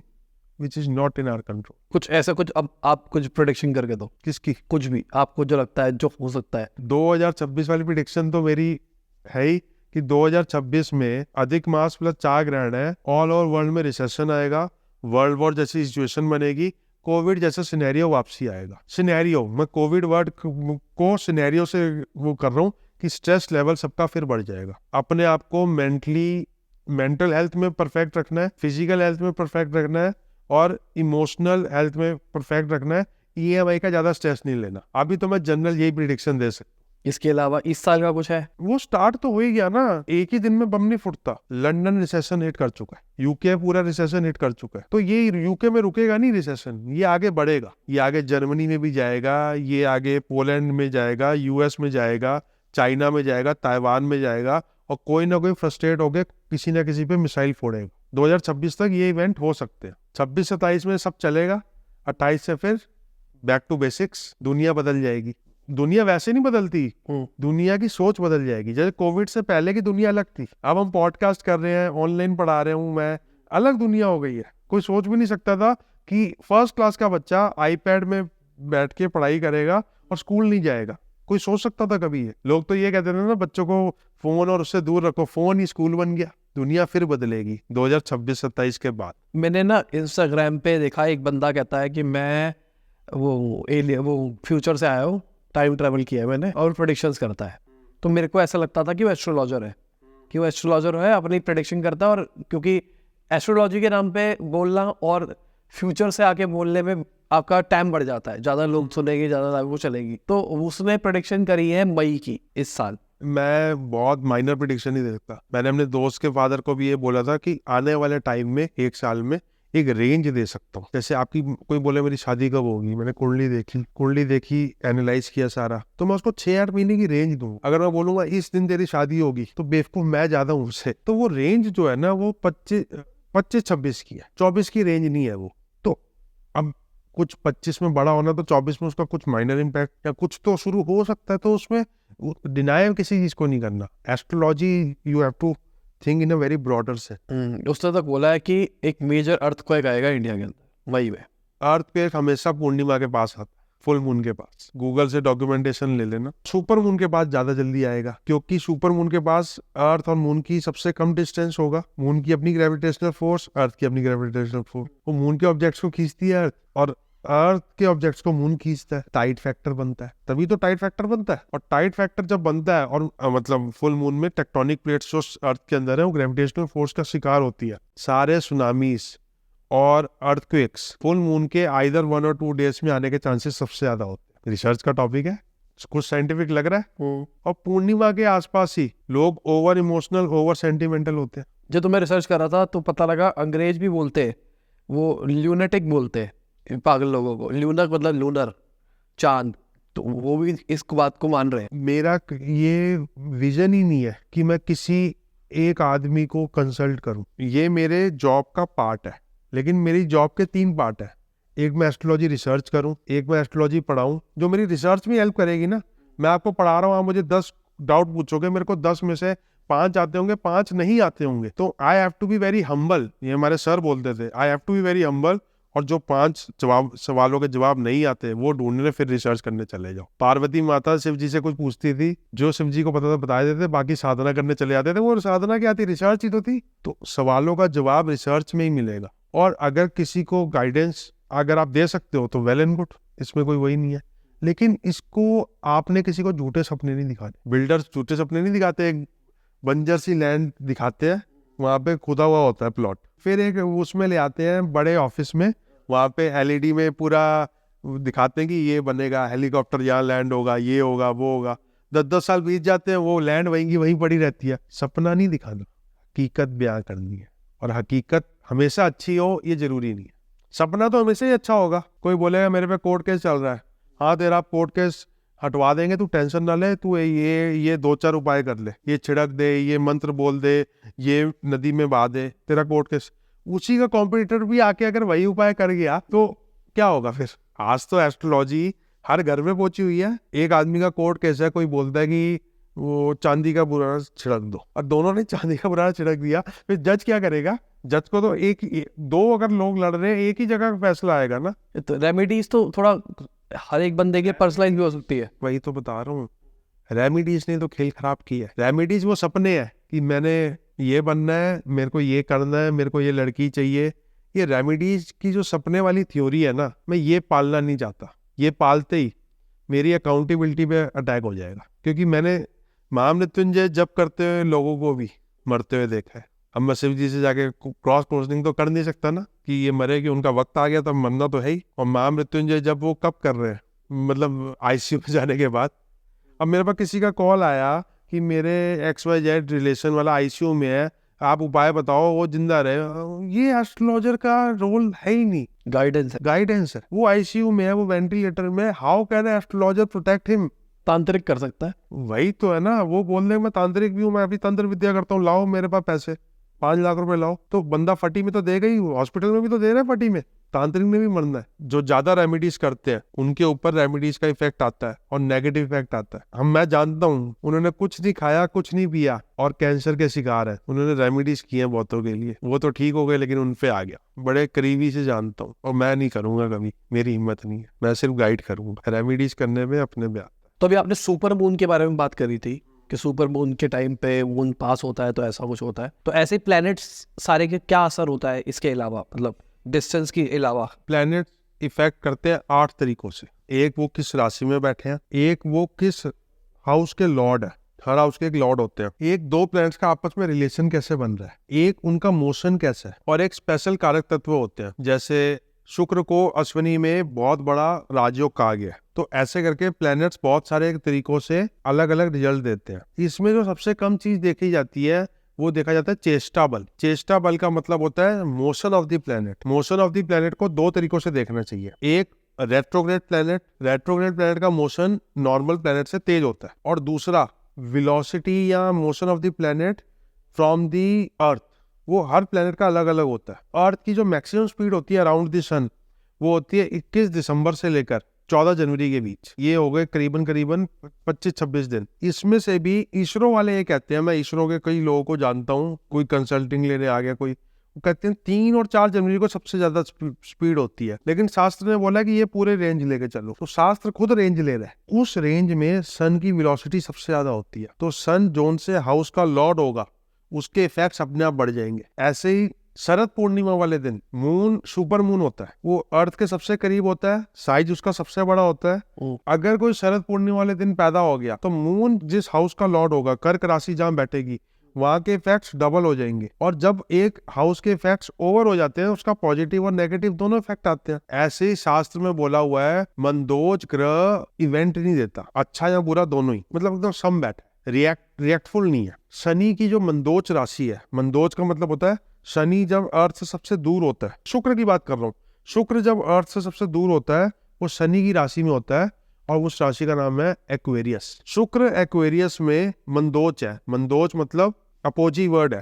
which is not in our control. कुछ ऐसा, कुछ अब आप कुछ प्रोडिक्शन करके दो, किसकी? कुछ भी आपको जो लगता है जो हो सकता है। 2026 वाली प्रिडिक्शन तो मेरी है ही कि 2026 में अधिक मास प्लस 4 ग्रहण है, ऑल ओवर वर्ल्ड में रिसेशन आएगा, वर्ल्ड वॉर जैसी सिचुएशन बनेगी, कोविड जैसा सिनेरियो वापसी आएगा। सिनेरियो, मैं कोविड वर्ड को सिनेरियो से वो कर रहा हूँ कि स्ट्रेस लेवल सबका फिर बढ़ जाएगा। अपने आप को मेंटल हेल्थ में परफेक्ट रखना है, फिजिकल हेल्थ में परफेक्ट रखना है, और इमोशनल हेल्थ में परफेक्ट रखना है। EMI का ज्यादा स्ट्रेस नहीं लेना। अभी तो मैं जनरल यही प्रिडिक्शन दे सकता। इसके अलावा इस साल का कुछ है? वो स्टार्ट तो हो ही गया ना, एक ही दिन में बम नहीं फुटता। लंदन रिसेशन हिट कर चुका है, यूके पूरा रिसेशन हिट कर चुका है, तो ये यूके में रुकेगा नहीं रिसेशन, ये आगे बढ़ेगा, ये आगे जर्मनी में भी जाएगा, ये आगे पोलैंड में जाएगा, US में जाएगा, चाइना में जाएगा, ताइवान में जाएगा, और कोई ना कोई फ्रस्ट्रेट होकर किसी ना किसी पे मिसाइल फोड़ेगा। 2026 तक ये इवेंट हो सकते हैं। 26-27 में सब चलेगा, 28 से फिर बैक टू बेसिक्स, दुनिया बदल जाएगी। दुनिया वैसे नहीं बदलती, दुनिया की सोच बदल जाएगी। जैसे कोविड से पहले की दुनिया अलग थी, अब हम पॉडकास्ट कर रहे हैं, ऑनलाइन पढ़ा रहे हूँ मैं, अलग दुनिया हो गई है। कोई सोच भी नहीं सकता था कि फर्स्ट क्लास का बच्चा आईपैड में बैठ के पढ़ाई करेगा और स्कूल नहीं जाएगा। कोई सोच सकता था कभी? ये लोग तो ये कहते थे ना, बच्चों को फोन और उससे दूर रखो, फोन ही स्कूल बन गया। दुनिया फिर बदलेगी 2026-27 के बाद। मैंने ना इंस्टाग्राम पे देखा, एक बंदा कहता है कि मैं वो फ्यूचर से आया हूँ, टाइम ट्रैवल किया है मैंने, और प्रेडिक्शंस करता है। तो मेरे को ऐसा लगता था कि वो एस्ट्रोलॉजर है, अपनी प्रेडिक्शन करता है। और क्योंकि एस्ट्रोलॉजी के नाम पे बोलना और फ्यूचर से आके बोलने में आपका टाइम बढ़ जाता है, ज़्यादा लोग सुनेंगे, ज़्यादा वो चलेगी। तो उसने प्रेडिक्शन करी है मई की इस साल। मैं बहुत माइनर प्रेडिक्शन ही देखता। मैंने अपने दोस्त के फादर को भी ये बोला था कि आने वाले टाइम में 1 साल में एक रेंज दे सकता हूँ। जैसे आपकी कोई बोले मेरी शादी कब होगी, मैंने कुंडली देखी, एनालाइज किया सारा, तो मैं उसको 6-8 महीने की रेंज दूँ। अगर मैं बोलूंगा इस दिन तेरी शादी होगी, तो बेवकूफ मैं ज्यादा हूँ उससे। तो वो रेंज जो है ना, वो 25-26 की है, 24 की रेंज नहीं है वो। तो अब कुछ 25 में बड़ा होना, तो 24 में उसका कुछ माइनर इम्पैक्ट या कुछ तो शुरू हो सकता है। तो उसमें डिनाई किसी चीज को नहीं करना। Astrology you have to think in a very broader sense. उसने तक बोला है कि एक मेजर अर्थक्वेक आएगा इंडिया के अंदर मई में। अर्थक्वेक हमेशा पूर्णिमा के पास आता है, फुल मून के पास। गूगल से डॉक्यूमेंटेशन ले लेना। सुपर मून के पास ज्यादा जल्दी आएगा, क्योंकि सुपर मून के पास अर्थ और मून की सबसे कम डिस्टेंस होगा। मून की अपनी ग्रेविटेशनल फोर्स, अर्थ की अपनी ग्रेविटेशनल फोर्स, वो मून के ऑब्जेक्ट्स को खींचती है अर्थ, और अर्थ के ऑब्जेक्ट्स को मून खींचता है। टाइड फैक्टर बनता है, तभी तो टाइड फैक्टर बनता है। और टाइड फैक्टर जब बनता है, और मतलब फुल मून में टेक्टोनिक प्लेट्स जो अर्थ के अंदर है, वो ग्रेविटेशनल फोर्स का शिकार होती है। सारे सुनामीज और अर्थक्वेक्स फुल मून के आइदर 1 और 2 डेज में आने के चांसेस सबसे ज्यादा होते हैं। रिसर्च का टॉपिक है, कुछ साइंटिफिक लग रहा है। और पूर्णिमा के आसपास ही लोग ओवर इमोशनल, ओवर सेंटिमेंटल होते हैं। जब तो मैं रिसर्च कर रहा था तो पता लगा अंग्रेज भी बोलते हैं, वो ल्यूनेटिक बोलते हैं पागल लोगों को। ल्यूनर मतलब लूनर, चांद, तो वो भी इस बात को मान रहे हैं। मेरा ये विजन ही नहीं है कि मैं किसी एक आदमी को कंसल्ट करूं। ये मेरे जॉब का पार्ट है, लेकिन मेरी जॉब के 3 पार्ट है। एक मैं एस्ट्रोलॉजी रिसर्च करूं, एक मैं एस्ट्रोलॉजी पढ़ाऊं, जो मेरी रिसर्च में हेल्प करेगी ना। मैं आपको पढ़ा रहा हूँ, आप मुझे 10 डाउट पूछोगे, मेरे को 10 में से 5 आते होंगे, 5 नहीं आते होंगे। तो I have to be very humble, ये हमारे सर बोलते थे, I have to be very humble, और जो 5 सवालों के जवाब नहीं आते वो ढूंढने फिर रिसर्च करने चले जाओ। पार्वती माता शिव जी से कुछ पूछती थी, जो शिव जी को पता था बता देते, बाकी साधना करने चले जाते थे। वो साधना क्या थी? रिसर्च ही तो थी। तो सवालों का जवाब रिसर्च में ही मिलेगा। और अगर किसी को गाइडेंस अगर आप दे सकते हो तो वेल एंड गुड, इसमें कोई वही नहीं है। लेकिन इसको आपने किसी को झूठे सपने नहीं दिखाते। बिल्डर्स झूठे सपने नहीं दिखाते, एक बंजर सी लैंड दिखाते हैं, वहां पे खुदा हुआ होता है प्लॉट, फिर एक उसमें ले आते हैं बड़े ऑफिस में, वहां पे एलईडी में पूरा दिखाते हैं कि ये बनेगा, हेलीकॉप्टर यहाँ लैंड होगा, ये होगा, वो होगा। 10-10 साल बीत जाते हैं, वो लैंड वहीं की वहीं पड़ी रहती है। सपना नहीं दिखाना, हकीकत बयां करनी है। और हकीकत हमेशा अच्छी हो ये जरूरी नहीं है। सपना तो हमेशा ही अच्छा होगा। कोई बोलेगा मेरे पे कोर्ट केस चल रहा है, हाँ तेरा कोर्ट केस हटवा देंगे, तू टेंशन ना ले, तू ये 2-4 उपाय कर ले, ये छिड़क दे, ये मंत्र बोल दे, ये नदी में बहा दे, तेरा कोर्ट केस। उसी का कॉम्पिटिटर भी आके अगर वही उपाय कर गया तो क्या होगा फिर? आज तो एस्ट्रोलॉजी हर घर में पहुंची हुई है। एक आदमी का कोर्ट केस है, कोई बोलता है कि वो चांदी का बुराना छिड़क दो, और दोनों ने चांदी का बुराना छिड़क दिया, फिर जज क्या करेगा? जज को तो दो अगर लोग लड़ रहे हैं, एक ही जगह का फैसला आएगा ना। तो रेमेडीज तो थोड़ा हर एक बंदे के पर्सनलाइज भी हो सकती है। वही तो बता रहा हूँ, रेमेडीज ने तो खेल खराब किया है। रेमेडीज वो सपने हैं कि मैंने ये बनना है, मेरे को ये करना है, मेरे को ये लड़की चाहिए। ये रेमेडीज की जो सपने वाली थ्योरी है ना, मैं ये पालना नहीं चाहता। ये पालते ही मेरी अकाउंटेबिलिटी पे अटैक हो जाएगा, क्योंकि मैंने महामृत्युंजय जप करते हुए लोगों को भी मरते हुए देखा है। अब मैं शिव जी से जाके क्रॉस क्रोसिंग तो कर नहीं सकता ना कि ये मरे, कि उनका वक्त आ गया तब मरना तो है ही। और महामृत्युंजय जब वो कब कर रहे हैं, मतलब आईसीयू में जाने के बाद। अब मेरे पास किसी का कॉल आया कि मेरे XYZ रिलेशन वाला आईसीयू में है, आप उपाय बताओ वो जिंदा रहे। ये एस्ट्रोलॉजर का रोल है ही नहीं, गाइडेंस है। वो आईसीयू में है, वो वेंटिलेटर में, how can astrologer protect him? तांत्रिक कर सकता है। वही तो है ना, वो बोल रहे मैं तांत्रिक भी हूँ, मैं अभी तंत्र विद्या करता हूँ, लाओ मेरे पास पैसे 5 लाख रुपए लाओ। तो बंदा फटी में तो देगा ही, हॉस्पिटल में भी तो दे रहा है फटी में, तांत्रिक में भी मरना है। जो ज्यादा रेमेडीज करते हैं उनके ऊपर रेमेडीज का इफेक्ट आता है और नेगेटिव इफेक्ट आता है। मैं जानता हूँ, उन्होंने कुछ नहीं खाया, कुछ नहीं पिया और कैंसर के शिकार है। उन्होंने रेमेडीज किए हैं बहुतों के लिए, वो तो ठीक हो गए, लेकिन उन पे आ गया। बड़े करीबी से जानता हूँ, और मैं नहीं करूंगा कभी, मेरी हिम्मत नहीं है। मैं सिर्फ गाइड करूंगा, रेमेडीज करने में अपने में। तो अभी आपने सुपर मून के बारे में बात करी थी कि सुपर मून के टाइम पे मून पास होता है तो ऐसा कुछ होता है। तो ऐसे प्लैनेट्स सारे के क्या असर होता है इसके अलावा, मतलब डिस्टेंस के अलावा? प्लैनेट इफेक्ट करते हैं 8 तरीकों से। एक वो किस राशि में बैठे हैं, एक वो किस हाउस के लॉर्ड है, हर हाउस के एक लॉर्ड होते हैं, एक 2 प्लैनेट्स का आपस में रिलेशन कैसे बन रहा है, एक उनका मोशन कैसा है, और एक स्पेशल कारक तत्व होते हैं। जैसे शुक्र को अश्विनी में बहुत बड़ा राजयोग कहा गया। तो ऐसे करके प्लैनेट्स बहुत सारे तरीकों से अलग अलग रिजल्ट देते हैं। इसमें जो सबसे कम चीज देखी जाती है वो देखा जाता है चेष्टा बल। चेष्टा बल का मतलब होता है motion of the planet. Motion of the planet को 2 तरीकों से देखना चाहिए। एक रेट्रोग्रेड प्लैनेट, रेट्रोग्रेड प्लैनेट का मोशन नॉर्मल प्लैनेट से तेज होता है, और दूसरा वेलोसिटी या motion of the planet from the earth, वो हर प्लैनेट का अलग अलग होता है। अर्थ की जो मैक्सिमम स्पीड होती है अराउंड द सन, वो होती है 21 दिसंबर से लेकर 14 जनवरी के बीच। ये हो गए करीबन 25-26 दिन। इसमें से भी इसरो वाले ये कहते हैं, मैं इसरो के कई लोगों को जानता हूँ, कोई कंसल्टिंग लेने आ गया, कोई, वो कहते हैं 3 और 4 जनवरी को सबसे ज्यादा स्पीड होती है। लेकिन शास्त्र ने बोला कि ये पूरे रेंज लेके चलो, तो शास्त्र खुद रेंज ले रहा है। उस रेंज में सन की वेलोसिटी सबसे ज्यादा होती है। तो सन जोन से हाउस का लॉर्ड होगा, उसके इफेक्ट्स अपने आप बढ़ जाएंगे। ऐसे ही शरद पूर्णिमा वाले दिन मून सुपर मून होता है, वो अर्थ के सबसे करीब होता है, साइज उसका सबसे बड़ा होता है। अगर कोई शरद पूर्णिमा वाले दिन पैदा हो गया तो मून जिस हाउस का लॉर्ड होगा, कर्क राशि जहां बैठेगी, वहां के इफेक्ट्स डबल हो जाएंगे। और जब एक हाउस के इफेक्ट्स ओवर हो जाते हैं, उसका पॉजिटिव और नेगेटिव दोनों इफेक्ट आते हैं। ऐसे ही शास्त्र में बोला हुआ है, मंदोज ग्रह इवेंट नहीं देता, अच्छा या बुरा दोनों ही, मतलब एकदम सम बैठ है, रिएक्टफुल नहीं है। शनि की जो मंदोच राशि है, मंदोच का मतलब होता है शनि जब अर्थ से सबसे दूर होता है, शुक्र की बात कर रहा हूँ, शुक्र जब अर्थ से सबसे दूर होता है वो शनि की राशि में होता है, और उस राशि का नाम है एक्वेरियस। शुक्र एक्वेरियस में मंदोच है। मंदोच मतलब अपोजी वर्ड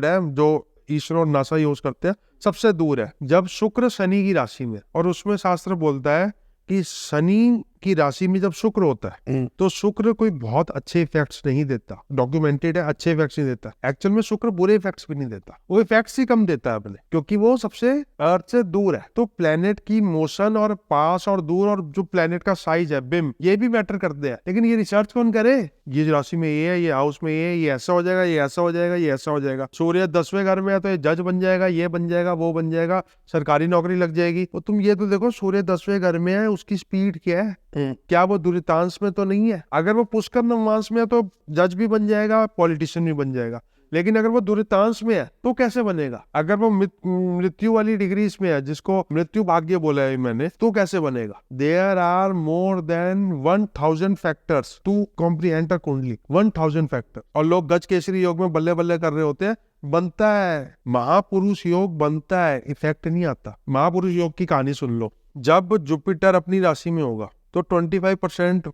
है जो इसरो और नासा यूज करते हैं, सबसे दूर है। जब शुक्र शनि की राशि में, और उसमें शास्त्र बोलता है कि शनि की राशि में जब शुक्र होता है तो शुक्र कोई बहुत अच्छे इफेक्ट्स नहीं देता, डॉक्यूमेंटेड है, अच्छे इफेक्ट्स नहीं देता। एक्चुअल में शुक्र बुरे इफेक्ट्स भी नहीं देता, वो इफेक्ट्स ही कम देता है अपने, क्योंकि वो सबसे अर्थ से दूर है। तो प्लेनेट की मोशन और पास और दूर और जो प्लेनेट का साइज है, बिम, ये भी मैटर करते हैं। लेकिन ये रिसर्च कौन करे? ये राशि में ये है, ये हाउस में ये ऐसा हो जाएगा, ये ऐसा हो जाएगा, ये ऐसा हो जाएगा। सूर्य 10वें घर में है तो ये जज बन जाएगा, ये बन जाएगा, वो बन जाएगा, सरकारी नौकरी लग जाएगी। तो तुम ये तो देखो, सूर्य 10वें घर में है, उसकी स्पीड क्या है? क्या वो दुरितांश में तो नहीं है? अगर वो पुष्कर नवमांश में है तो जज भी बन जाएगा, पॉलिटिशियन भी बन जाएगा। लेकिन अगर वो दुरितांश में है तो कैसे बनेगा? अगर वो मृत्यु वाली डिग्री इसमें है, जिसको मृत्यु भाग्य बोला है मैंने, तो कैसे बनेगा? There are more than 1000 factors to comprehend a kundli, 1000 factor. और लोग गज केसरी योग में बल्ले बल्ले कर रहे होते हैं। बनता है महापुरुष योग, बनता है, इफेक्ट नहीं आता। महापुरुष योग की कहानी सुन लो। जब जुपिटर अपनी राशि में होगा तो 25%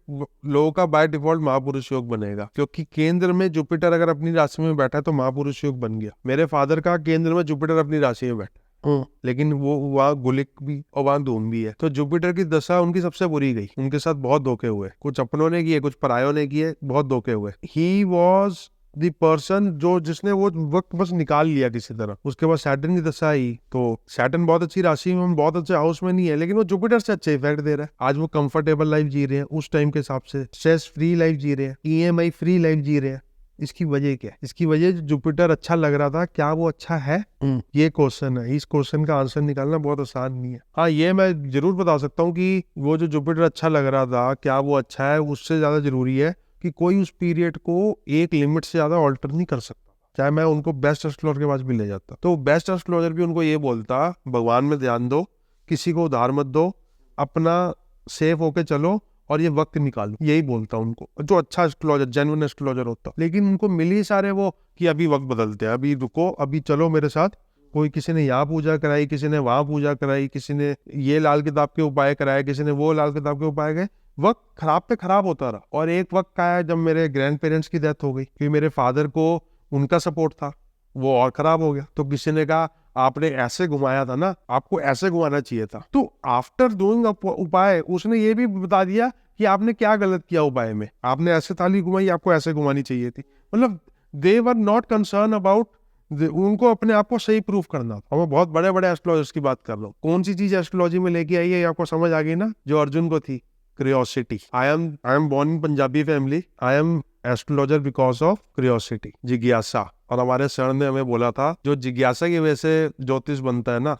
लोगों का बाय डिफॉल्ट महापुरुष योग बनेगा, क्योंकि केंद्र में जुपिटर अगर अपनी राशि में बैठा है तो महापुरुष योग बन गया। मेरे फादर का केंद्र में जुपिटर अपनी राशि में बैठा, लेकिन वो वहाँ गुलिक भी और वहाँ धूम भी है। तो जुपिटर की दशा उनकी सबसे बुरी गई, उनके साथ बहुत धोखे हुए, कुछ अपनों ने किए, कुछ परायों ने किए, बहुत धोखे हुए। ही वॉज द पर्सन जिसने वो वक्त बस निकाल लिया किसी तरह। उसके बाद सैटर्न की दशा आई, तो सैटर्न बहुत अच्छी राशि में, बहुत अच्छे हाउस में नहीं है, लेकिन वो जुपिटर से अच्छे इफेक्ट दे रहा है। आज वो कंफर्टेबल लाइफ जी रहे हैं, उस टाइम के हिसाब से स्ट्रेस फ्री लाइफ जी रहे हैं, EMI फ्री लाइफ जी रहे हैं। इसकी वजह क्या है? इसकी वजह जुपिटर अच्छा लग रहा था, क्या वो अच्छा है? ये क्वेश्चन है। इस क्वेश्चन का आंसर निकालना बहुत आसान नहीं है। हाँ, ये मैं जरूर बता सकता हूँ कि वो जो जुपिटर अच्छा लग रहा था, क्या वो अच्छा है? उससे ज्यादा जरूरी है कि कोई उस पीरियड को एक लिमिट से ज्यादा ऑल्टर नहीं कर सकता। चाहे मैं उनको बेस्ट एस्ट्रोलॉजर के पास भी ले जाता, तो बेस्ट एस्ट्रोलॉजर भी उनको ये बोलता, भगवान में ध्यान दो, किसी को उधार मत दो, अपना सेफ होके चलो और ये वक्त निकालो। यही बोलता उनको, जो अच्छा एस्ट्रोलॉजर, जेन्युइन एस्ट्रोलॉजर होता। लेकिन उनको मिली सारे वो कि अभी वक्त बदलते हैं, अभी रुको, अभी चलो मेरे साथ। कोई किसी ने यहाँ पूजा कराई, किसी ने वहां पूजा कराई, किसी ने ये लाल किताब के उपाय कराए, किसी ने वो लाल किताब के उपाय गए। वक्त खराब पे खराब होता रहा। और एक वक्त का है जब मेरे ग्रैंड पेरेंट्स की डेथ हो गई, क्योंकि मेरे फादर को उनका सपोर्ट था, वो और खराब हो गया। तो किसी ने कहा आपने ऐसे घुमाया था ना, आपको ऐसे घुमाना चाहिए था। तो आफ्टर डूइंग उपाय उसने ये भी बता दिया कि आपने क्या गलत किया उपाय में, आपने ऐसे थाली घुमाई, आपको ऐसे घुमानी चाहिए थी। मतलब दे वर नॉट कंसर्न अबाउट, उनको अपने आप को सही प्रूफ करना था। मैं बहुत बड़े बड़े एस्ट्रोलॉजर्स की बात कर रहा हूँ। कौन सी चीज एस्ट्रोलॉजी में लेके आई है, आपको समझ आ गई ना? जो अर्जुन को थी, curiosity. I am born in Punjabi family, I am astrologer because of curiosity, जिज्ञासा। और हमारे सर ने हमें बोला था, जो जिज्ञासा की वजह से ज्योतिष बनता है ना,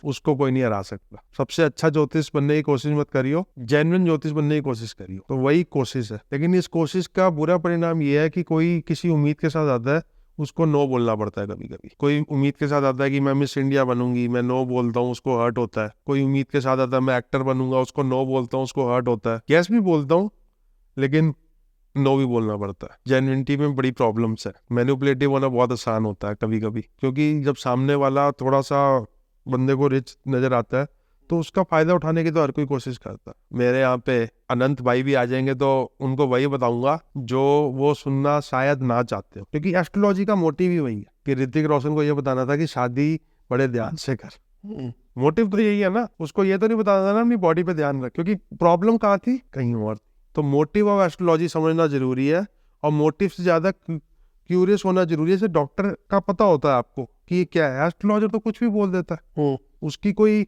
उसको कोई नहीं हरा सकता। सबसे अच्छा ज्योतिष बनने की कोशिश मत करियो, जेन्युइन ज्योतिष बनने की कोशिश करियो। तो वही कोशिश है। लेकिन इस कोशिश का बुरा परिणाम ये है कि कोई किसी उम्मीद के साथ आता है, उसको नो बोलना पड़ता है। कभी कभी कोई उम्मीद के साथ आता है कि मैं मिस इंडिया बनूंगी, मैं नो बोलता हूँ, उसको हर्ट होता है। कोई उम्मीद के साथ आता है मैं एक्टर बनूंगा, उसको नो बोलता हूँ, उसको हर्ट होता है। यस भी बोलता हूँ, लेकिन नो भी बोलना पड़ता है। जेन्युइनिटी में बड़ी प्रॉब्लम्स है। मैनिपुलेटिव होना बहुत आसान होता है कभी कभी, क्योंकि जब सामने वाला थोड़ा सा बंदे को रिच नजर आता है तो उसका फायदा उठाने की तो हर कोई कोशिश करता है। मेरे यहाँ पे अनंत भाई भी आ जाएंगे तो उनको वही बताऊंगा जो वो सुनना शायद ना चाहते हो, क्योंकि एस्ट्रोलॉजी का मोटिव ही वही है कि ऋतिक रोशन को ये बताना था कि शादी बड़े ध्यान से कर। मोटिव तो यही है ना, उसको ये तो नहीं बताना था ना अपनी बॉडी पे ध्यान रख, क्योंकि प्रॉब्लम कहाँ थी, कहीं और। तो मोटिव ऑफ एस्ट्रोलॉजी समझना जरूरी है, और मोटिव से ज्यादा क्यूरियस होना जरूरी है। जैसे डॉक्टर का पता होता है आपको कि ये क्या है, एस्ट्रोलॉजर तो कुछ भी बोल देता है, उसकी कोई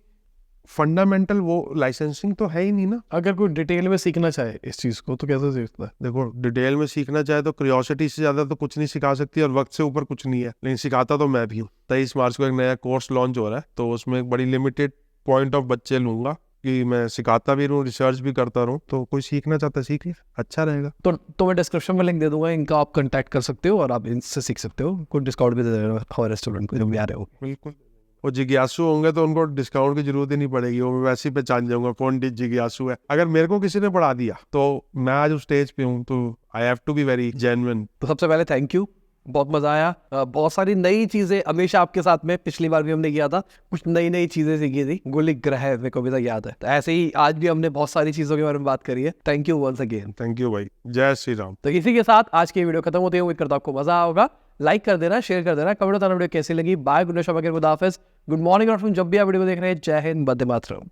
फंडामेंटल वो लाइसेंसिंग तो है ही नहीं ना। अगर कोई डिटेल में सीखना चाहे इस चीज को तो कैसे सीखता है? देखो, डिटेल में सीखना चाहे तो क्यूरियोसिटी से ज्यादा तो कुछ नहीं सिखा सकती, और वक्त से ऊपर कुछ नहीं है। लेकिन सिखाता तो मैं भी हूँ। 23 मार्च को एक नया कोर्स लॉन्च हो रहा है, तो उसमें एक बड़ी लिमिटेड पॉइंट ऑफ बच्चे लूंगा कि मैं सिखाता भी रहूँ, रिसर्च भी करता रहूँ। तो कोई सीखना चाहता है सीख ले, अच्छा रहेगा। तो मैं डिस्क्रिप्शन में लिंक दे दूंगा, इनका आप कांटेक्ट कर सकते हो और आप इनसे सीख सकते हो। कोई डिस्काउंट भी दे देना हमारे रेस्टोरेंट को जब भी आ रहे हो। बिल्कुल। वो जिज्ञासु होंगे तो उनको डिस्काउंट की जरूरत ही नहीं पड़ेगी, वो मैं वैसे ही पहचान जाऊंगा कौन जिज्ञासु है। अगर मेरे को किसी ने पढ़ा दिया तो मैं आज उस स्टेज पे हूँ, तो I have to be very genuine. तो सबसे पहले थैंक यू, बहुत मजा आया। बहुत सारी नई चीजें हमेशा आपके साथ में, पिछली बार भी हमने किया था, कुछ नई नई चीजें सीखी थी। गुलिक ग्रह मेरे को भी तक याद है। तो ऐसे ही आज भी हमने बहुत सारी चीजों के बारे में बात करी है। Thank you once again. Thank you भाई, जय श्री राम। तो इसी के साथ आज की वीडियो खत्म होती है। उम्मीद करता हूं आपको मजा आया होगा। लाइक कर देना, शेयर कर देना, कमेंट बताना वीडियो कैसी लगी। बाय, गुड नाइट, गुड हाफिज, गुड मॉर्निंग। और जब भी आप वीडियो को देख रहे हैं, जय हिंद, वंदे मातरम।